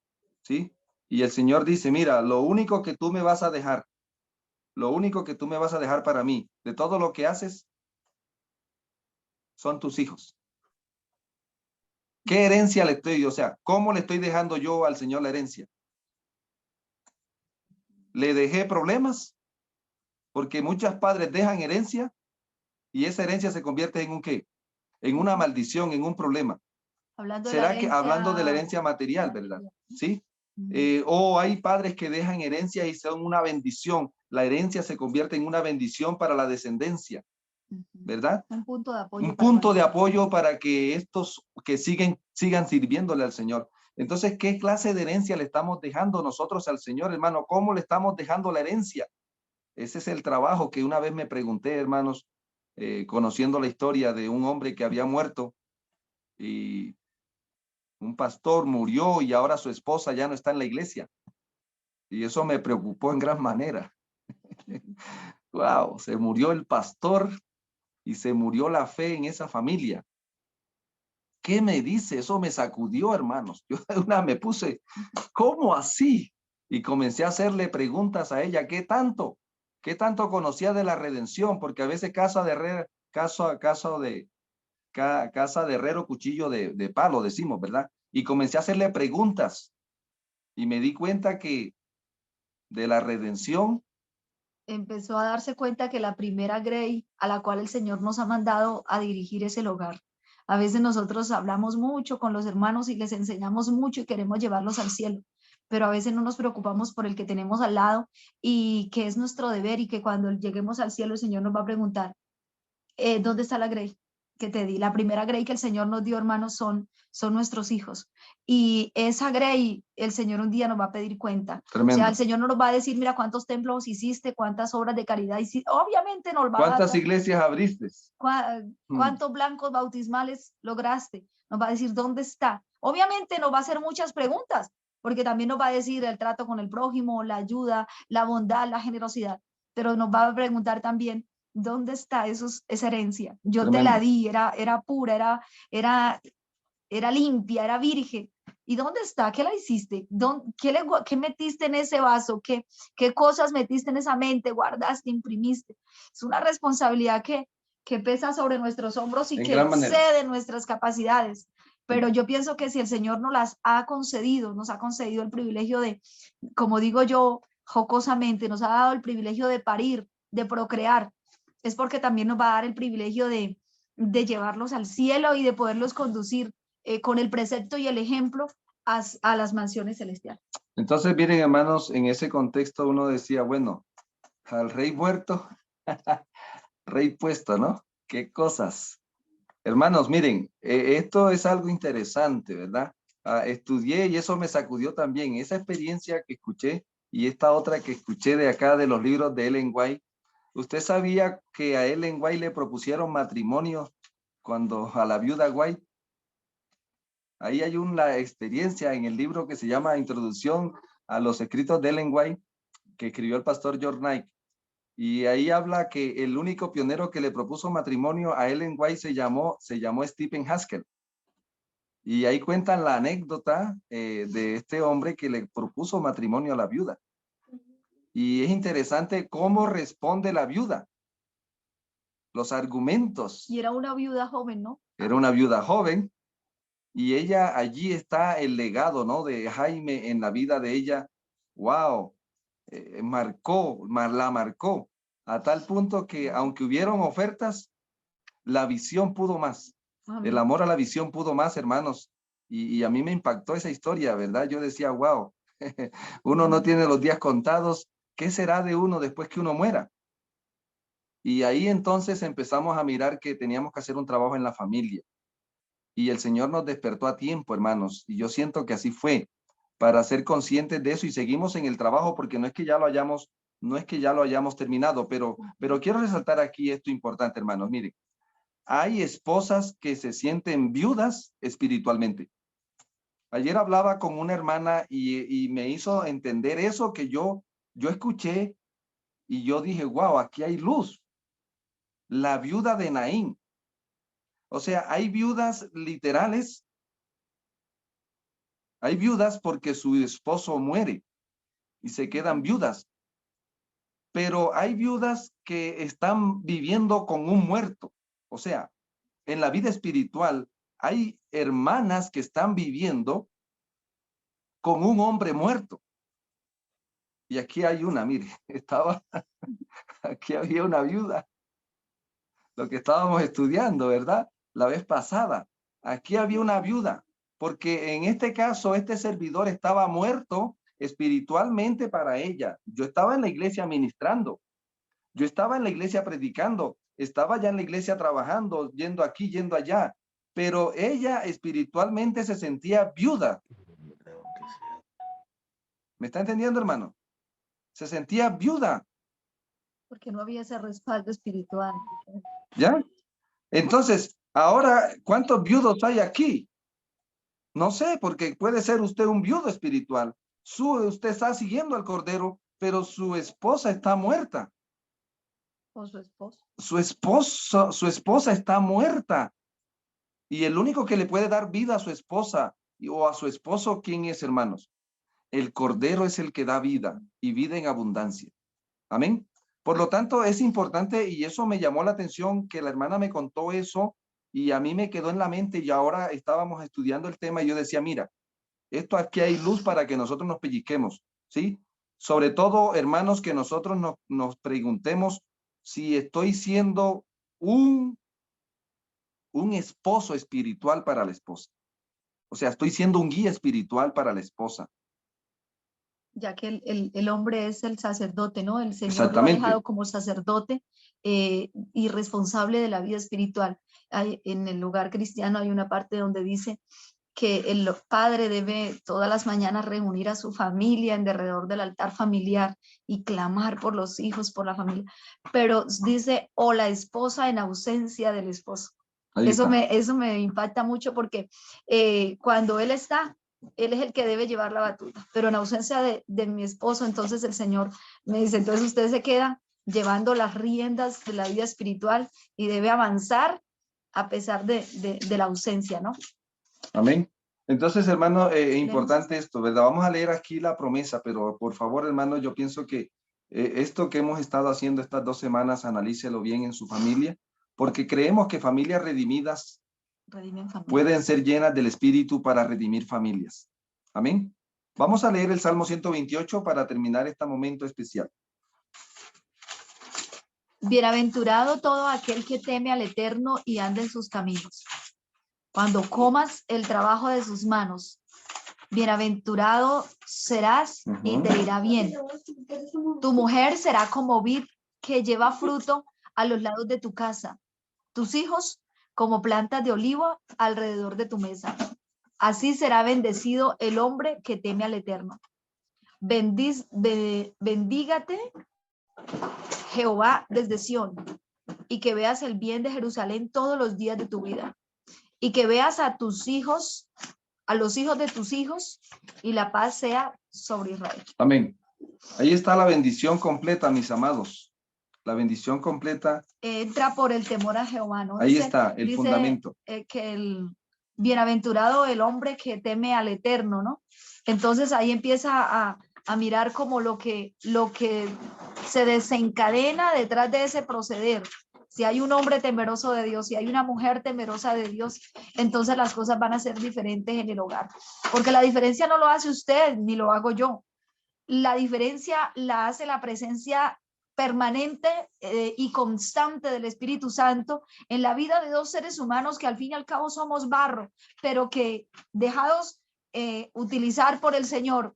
¿sí? Y el Señor dice, mira, lo único que tú me vas a dejar para mí, de todo lo que haces, son tus hijos. ¿Qué herencia le estoy? O sea, ¿cómo le estoy dejando yo al Señor la herencia? ¿Le dejé problemas? Porque muchos padres dejan herencia y esa herencia se convierte en un ¿qué? En una maldición, en un problema. ¿Será que hablando de la herencia material, verdad? ¿Sí? O hay padres que dejan herencia y son una bendición. La herencia se convierte en una bendición para la descendencia, ¿verdad? Un punto de apoyo. Un punto de apoyo para que estos que sigan sirviéndole al Señor. Entonces, ¿qué clase de herencia le estamos dejando nosotros al Señor, hermano? ¿Cómo le estamos dejando la herencia? Ese es el trabajo que una vez me pregunté, hermanos, conociendo la historia de un hombre que había muerto y un pastor murió y ahora su esposa ya no está en la iglesia. Y eso me preocupó en gran manera. Wow, se murió el pastor y se murió la fe en esa familia. ¿Qué me dice? Eso me sacudió, hermanos. Yo me puse, ¿cómo así? Y comencé a hacerle preguntas a ella, ¿qué tanto conocía de la redención? Porque a veces casa de herrero, cuchillo de palo, decimos, ¿verdad? Y comencé a hacerle preguntas y me di cuenta que de la redención. Empezó a darse cuenta que la primera Grey a la cual el Señor nos ha mandado a dirigir es el hogar. A veces nosotros hablamos mucho con los hermanos y les enseñamos mucho y queremos llevarlos al cielo, pero a veces no nos preocupamos por el que tenemos al lado y que es nuestro deber, y que cuando lleguemos al cielo el Señor nos va a preguntar, ¿dónde está la Grey? que te di. La primera grey que el Señor nos dio, hermanos, son nuestros hijos. Y esa grey, el Señor un día nos va a pedir cuenta. Tremendo. O sea, el Señor no nos va a decir, mira cuántos templos hiciste, cuántas obras de caridad hiciste. Obviamente nos va a dar. ¿Cuántas iglesias abriste? ¿Cuántos blancos bautismales lograste? Nos va a decir, ¿dónde está? Obviamente nos va a hacer muchas preguntas, porque también nos va a decir el trato con el prójimo, la ayuda, la bondad, la generosidad, pero nos va a preguntar también, ¿dónde está esa herencia? Yo te la di, era pura, era limpia, era virgen. ¿Y dónde está? ¿Qué la hiciste? ¿Qué metiste en ese vaso? ¿Qué cosas metiste en esa mente? ¿Guardaste, imprimiste? Es una responsabilidad que pesa sobre nuestros hombros y que excede nuestras capacidades. Pero yo pienso que si el Señor nos las ha concedido, nos ha concedido el privilegio de, como digo yo jocosamente, nos ha dado el privilegio de parir, de procrear, es porque también nos va a dar el privilegio de llevarlos al cielo y de poderlos conducir con el precepto y el ejemplo a las mansiones celestiales. Entonces, miren, hermanos, en ese contexto uno decía, bueno, al rey muerto, rey puesto, ¿no? Qué cosas. Hermanos, miren, esto es algo interesante, ¿verdad? Estudié y eso me sacudió también. Esa experiencia que escuché y esta otra que escuché de acá de los libros de Ellen White. ¿Usted sabía que a Ellen White le propusieron matrimonio cuando a la viuda White? Ahí hay una experiencia en el libro que se llama Introducción a los escritos de Ellen White, que escribió el pastor George Knight. Y ahí habla que el único pionero que le propuso matrimonio a Ellen White se llamó Stephen Haskell. Y ahí cuentan la anécdota de este hombre que le propuso matrimonio a la viuda. Y es interesante cómo responde la viuda. Los argumentos. Y era una viuda joven, ¿no? Era una viuda joven. Y ella, allí está el legado, ¿no? De Jaime en la vida de ella. ¡Wow! La marcó a tal punto que aunque hubieron ofertas, la visión pudo más. Amén. El amor a la visión pudo más, hermanos. Y a mí me impactó esa historia, ¿verdad? Yo decía, wow, uno no tiene los días contados. ¿Qué será de uno después que uno muera? Y ahí entonces empezamos a mirar que teníamos que hacer un trabajo en la familia. Y el Señor nos despertó a tiempo, hermanos. Y yo siento que así fue, para ser conscientes de eso y seguimos en el trabajo, porque no es que ya lo hayamos terminado, pero quiero resaltar aquí esto importante, hermanos. Miren, hay esposas que se sienten viudas espiritualmente. Ayer hablaba con una hermana y me hizo entender eso que yo escuché y yo dije, wow, aquí hay luz. La viuda de Naín. O sea, hay viudas literales. Hay viudas porque su esposo muere y se quedan viudas. Pero hay viudas que están viviendo con un muerto. O sea, en la vida espiritual hay hermanas que están viviendo con un hombre muerto. Y aquí hay una, mire, aquí había una viuda. Lo que estábamos estudiando, ¿verdad? La vez pasada. Aquí había una viuda, porque en este caso, este servidor estaba muerto espiritualmente para ella. Yo estaba en la iglesia ministrando. Yo estaba en la iglesia predicando. Estaba ya en la iglesia trabajando, yendo aquí, yendo allá. Pero ella espiritualmente se sentía viuda. ¿Me está entendiendo, hermano? Se sentía viuda. Porque no había ese respaldo espiritual. ¿Ya? Entonces, ahora, ¿cuántos viudos hay aquí? No sé, porque puede ser usted un viudo espiritual. Usted está siguiendo al Cordero, pero su esposa está muerta. O su esposo. Su esposa está muerta. Y el único que le puede dar vida a su esposa o a su esposo, ¿quién es, hermanos? El Cordero es el que da vida y vida en abundancia. Amén. Por lo tanto, es importante y eso me llamó la atención que la hermana me contó eso y a mí me quedó en la mente y ahora estábamos estudiando el tema y yo decía, mira, esto aquí hay luz para que nosotros nos pellizquemos, ¿sí? Sobre todo, hermanos, que nosotros nos preguntemos si estoy siendo un esposo espiritual para la esposa. O sea, estoy siendo un guía espiritual para la esposa. ya que el hombre es el sacerdote, ¿no? El Señor lo ha Exactamente. dejado como sacerdote y responsable de la vida espiritual. En el hogar cristiano hay una parte donde dice que el padre debe todas las mañanas reunir a su familia en derredor del altar familiar y clamar por los hijos, por la familia. Pero dice, o la esposa en ausencia del esposo. Ahí está. Eso me impacta mucho porque cuando él está, él es el que debe llevar la batuta, pero en ausencia de mi esposo, entonces el Señor me dice, entonces usted se queda llevando las riendas de la vida espiritual y debe avanzar a pesar de la ausencia, ¿no? Amén. Entonces, hermano, importante esto, ¿verdad? Vamos a leer aquí la promesa, pero por favor, hermano, yo pienso que esto que hemos estado haciendo estas 2 semanas, analícelo bien en su familia, porque creemos que familias redimidas pueden ser llenas del Espíritu para redimir familias. Amén. Vamos a leer el Salmo 128 para terminar este momento especial. Bienaventurado todo aquel que teme al Eterno y anda en sus caminos. Cuando comas el trabajo de sus manos, bienaventurado serás y te irá bien. Tu mujer será como vid que lleva fruto a los lados de tu casa. Tus hijos como plantas de olivo alrededor de tu mesa. Así será bendecido el hombre que teme al Eterno. Bendígate Jehová desde Sión, y que veas el bien de Jerusalén todos los días de tu vida, y que veas a tus hijos, a los hijos de tus hijos, y la paz sea sobre Israel. Amén. Ahí está la bendición completa, mis amados. La bendición completa. Entra por el temor a Jehová, ¿no? Ahí está el fundamento. Que el bienaventurado el hombre que teme al Eterno, ¿no? Entonces ahí empieza a mirar como lo que se desencadena detrás de ese proceder. Si hay un hombre temeroso de Dios, si hay una mujer temerosa de Dios, entonces las cosas van a ser diferentes en el hogar. Porque la diferencia no lo hace usted, ni lo hago yo. La diferencia la hace la presencia permanente y constante del Espíritu Santo en la vida de 2 seres humanos que al fin y al cabo somos barro, pero que dejados utilizar por el Señor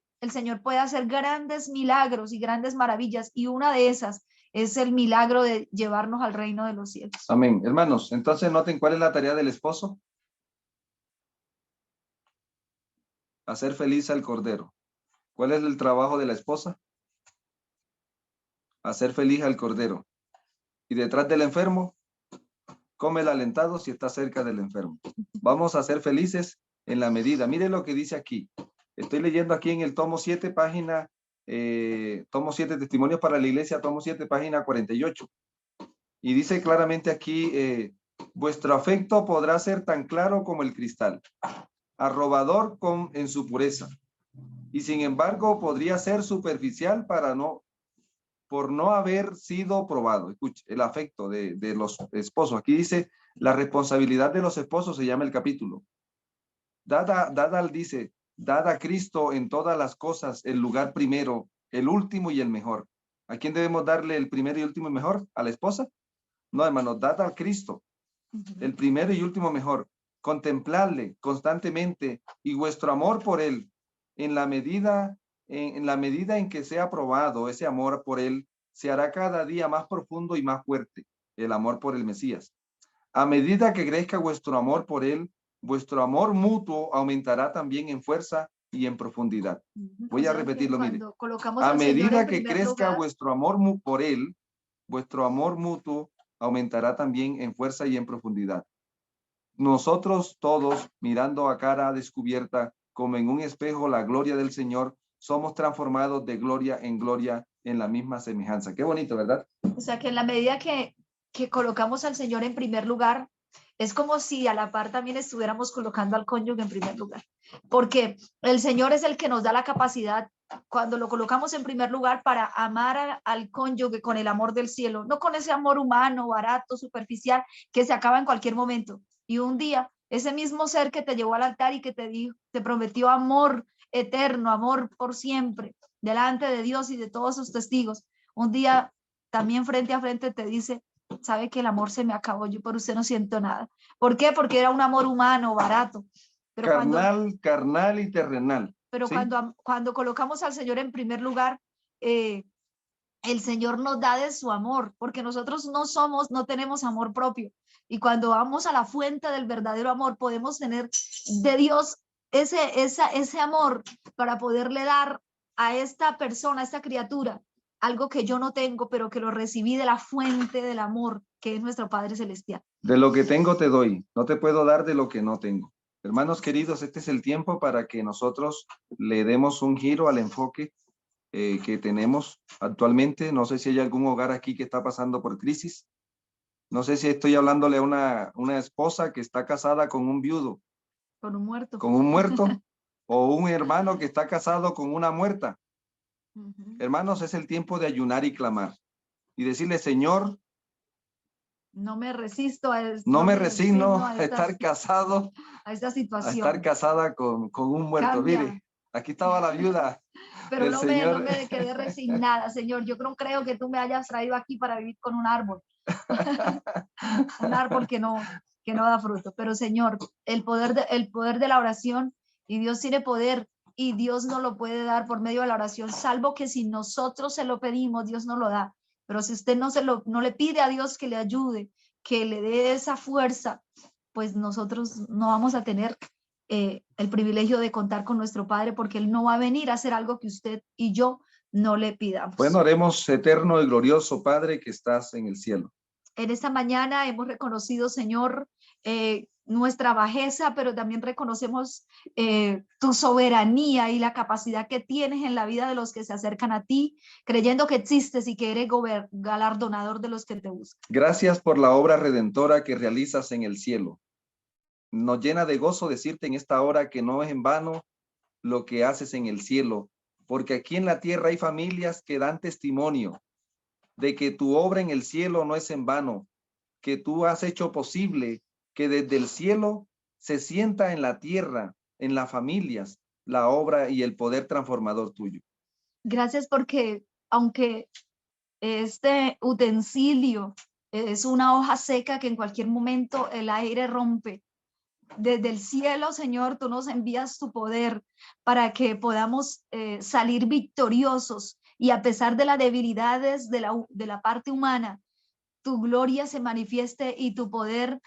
puede hacer grandes milagros y grandes maravillas, y una de esas es el milagro de llevarnos al reino de los cielos. Amén. Hermanos, entonces noten cuál es la tarea del esposo. Hacer feliz al cordero. ¿Cuál es el trabajo de la esposa? Hacer feliz al cordero. Y detrás del enfermo, come el alentado si está cerca del enfermo. Vamos a ser felices en la medida. Miren lo que dice aquí. Estoy leyendo aquí en el tomo 7, página, tomo 7, Testimonios para la Iglesia, tomo 7, página 48. Y dice claramente aquí, vuestro afecto podrá ser tan claro como el cristal, arrobador en su pureza. Y sin embargo, podría ser superficial por no haber sido probado. Escuche, el afecto de los esposos. Aquí dice, la responsabilidad de los esposos se llama el capítulo. Dada a Cristo en todas las cosas, el lugar primero, el último y el mejor. ¿A quién debemos darle el primero y último y mejor? ¿A la esposa? No, hermanos, dada a Cristo, el primero y último mejor. Contemplarle constantemente y vuestro amor por él, en la medida en que sea probado ese amor por él, se hará cada día más profundo y más fuerte, el amor por el Mesías. A medida que crezca vuestro amor por él, vuestro amor mutuo aumentará también en fuerza y en profundidad. Voy a repetirlo, mire. A medida que crezca vuestro amor por él, vuestro amor mutuo aumentará también en fuerza y en profundidad. Nosotros todos, mirando a cara descubierta, como en un espejo, la gloria del Señor, somos transformados de gloria en la misma semejanza. Qué bonito, ¿verdad? O sea, que en la medida que colocamos al Señor en primer lugar, es como si a la par también estuviéramos colocando al cónyuge en primer lugar, porque el Señor es el que nos da la capacidad, cuando lo colocamos en primer lugar, para amar al cónyuge con el amor del cielo, no con ese amor humano, barato, superficial, que se acaba en cualquier momento. Y un día, ese mismo ser que te llevó al altar y que te prometió amor eterno, amor por siempre, delante de Dios y de todos sus testigos, un día también frente a frente te dice, sabe que el amor se me acabó, yo por usted no siento nada. ¿Por qué? Porque era un amor humano, barato. Pero carnal y terrenal. pero Sí. cuando colocamos al Señor en primer lugar, el Señor nos da de su amor, porque nosotros no tenemos amor propio. Y cuando vamos a la fuente del verdadero amor, podemos tener de Dios ese amor para poderle dar a esta persona, a esta criatura, algo que yo no tengo, pero que lo recibí de la fuente del amor, que es nuestro Padre Celestial. De lo que tengo te doy, no te puedo dar de lo que no tengo. Hermanos queridos, este es el tiempo para que nosotros le demos un giro al enfoque que tenemos actualmente. No sé si hay algún hogar aquí que está pasando por crisis. No sé si estoy hablándole a una esposa que está casada con un viudo, Con un muerto. con un muerto, o un hermano que está casado con una muerta. Hermanos, es el tiempo de ayunar y clamar y decirle, Señor, no me resisto a no me resigno a a estar casado, a esta a situación. estar casada con un muerto. Cambia. Mire, aquí estaba la viuda. Pero el no Señor... me quedé resignada, Señor. Yo no creo que tú me hayas traído aquí para vivir con un árbol. Un árbol que no da fruto. Pero, Señor, el poder de la oración, y Dios tiene poder, y Dios no lo puede dar por medio de la oración, salvo que si nosotros se lo pedimos, Dios no lo da. Pero si usted no le pide a Dios que le ayude, que le dé esa fuerza, pues nosotros no vamos a tener el privilegio de contar con nuestro Padre, porque Él no va a venir a hacer algo que usted y yo no le pidamos. Bueno, oremos, eterno y glorioso Padre que estás en el cielo. En esta mañana hemos reconocido, Señor, nuestra bajeza, pero también reconocemos tu soberanía y la capacidad que tienes en la vida de los que se acercan a ti, creyendo que existes y que eres galardonador de los que te buscan. Gracias por la obra redentora que realizas en el cielo. Nos llena de gozo decirte en esta hora que no es en vano lo que haces en el cielo, porque aquí en la tierra hay familias que dan testimonio de que tu obra en el cielo no es en vano, que tú has hecho posible que desde el cielo se sienta en la tierra, en las familias, la obra y el poder transformador tuyo. Gracias porque aunque este utensilio es una hoja seca que en cualquier momento el aire rompe, desde el cielo, Señor, tú nos envías tu poder para que podamos salir victoriosos, y a pesar de las debilidades de la parte humana, tu gloria se manifieste y tu poder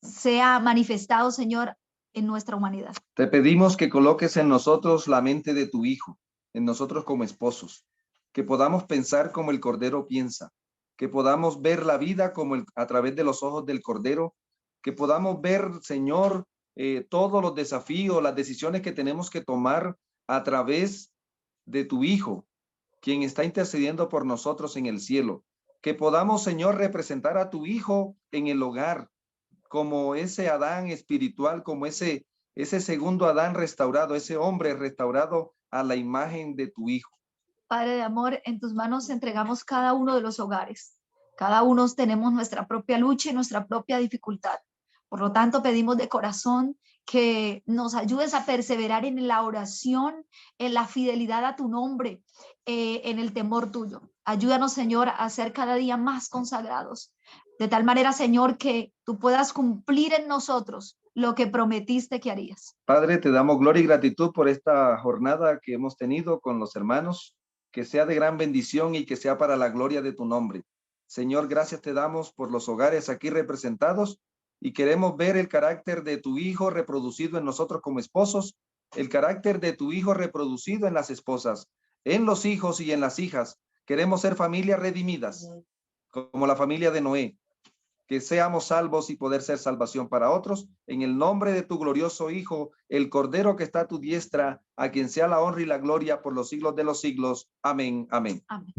sea manifestado, Señor, en nuestra humanidad. Te pedimos que coloques en nosotros la mente de tu Hijo, en nosotros como esposos, que podamos pensar como el Cordero piensa, que podamos ver la vida como a través de los ojos del Cordero, que podamos ver, Señor, todos los desafíos, las decisiones que tenemos que tomar a través de tu Hijo, quien está intercediendo por nosotros en el cielo. Que podamos, Señor, representar a tu Hijo en el hogar, como ese Adán espiritual, como ese segundo Adán restaurado, ese hombre restaurado a la imagen de tu Hijo. Padre de amor, en tus manos entregamos cada uno de los hogares. Cada uno tenemos nuestra propia lucha y nuestra propia dificultad. Por lo tanto, pedimos de corazón que nos ayudes a perseverar en la oración, en la fidelidad a tu nombre, en el temor tuyo. Ayúdanos, Señor, a ser cada día más consagrados. De tal manera, Señor, que tú puedas cumplir en nosotros lo que prometiste que harías. Padre, te damos gloria y gratitud por esta jornada que hemos tenido con los hermanos, que sea de gran bendición y que sea para la gloria de tu nombre. Señor, gracias te damos por los hogares aquí representados, y queremos ver el carácter de tu Hijo reproducido en nosotros como esposos, el carácter de tu Hijo reproducido en las esposas, en los hijos y en las hijas. Queremos ser familias redimidas, como la familia de Noé, que seamos salvos y poder ser salvación para otros, en el nombre de tu glorioso Hijo, el Cordero que está a tu diestra, a quien sea la honra y la gloria por los siglos de los siglos. Amén, amén. Amén.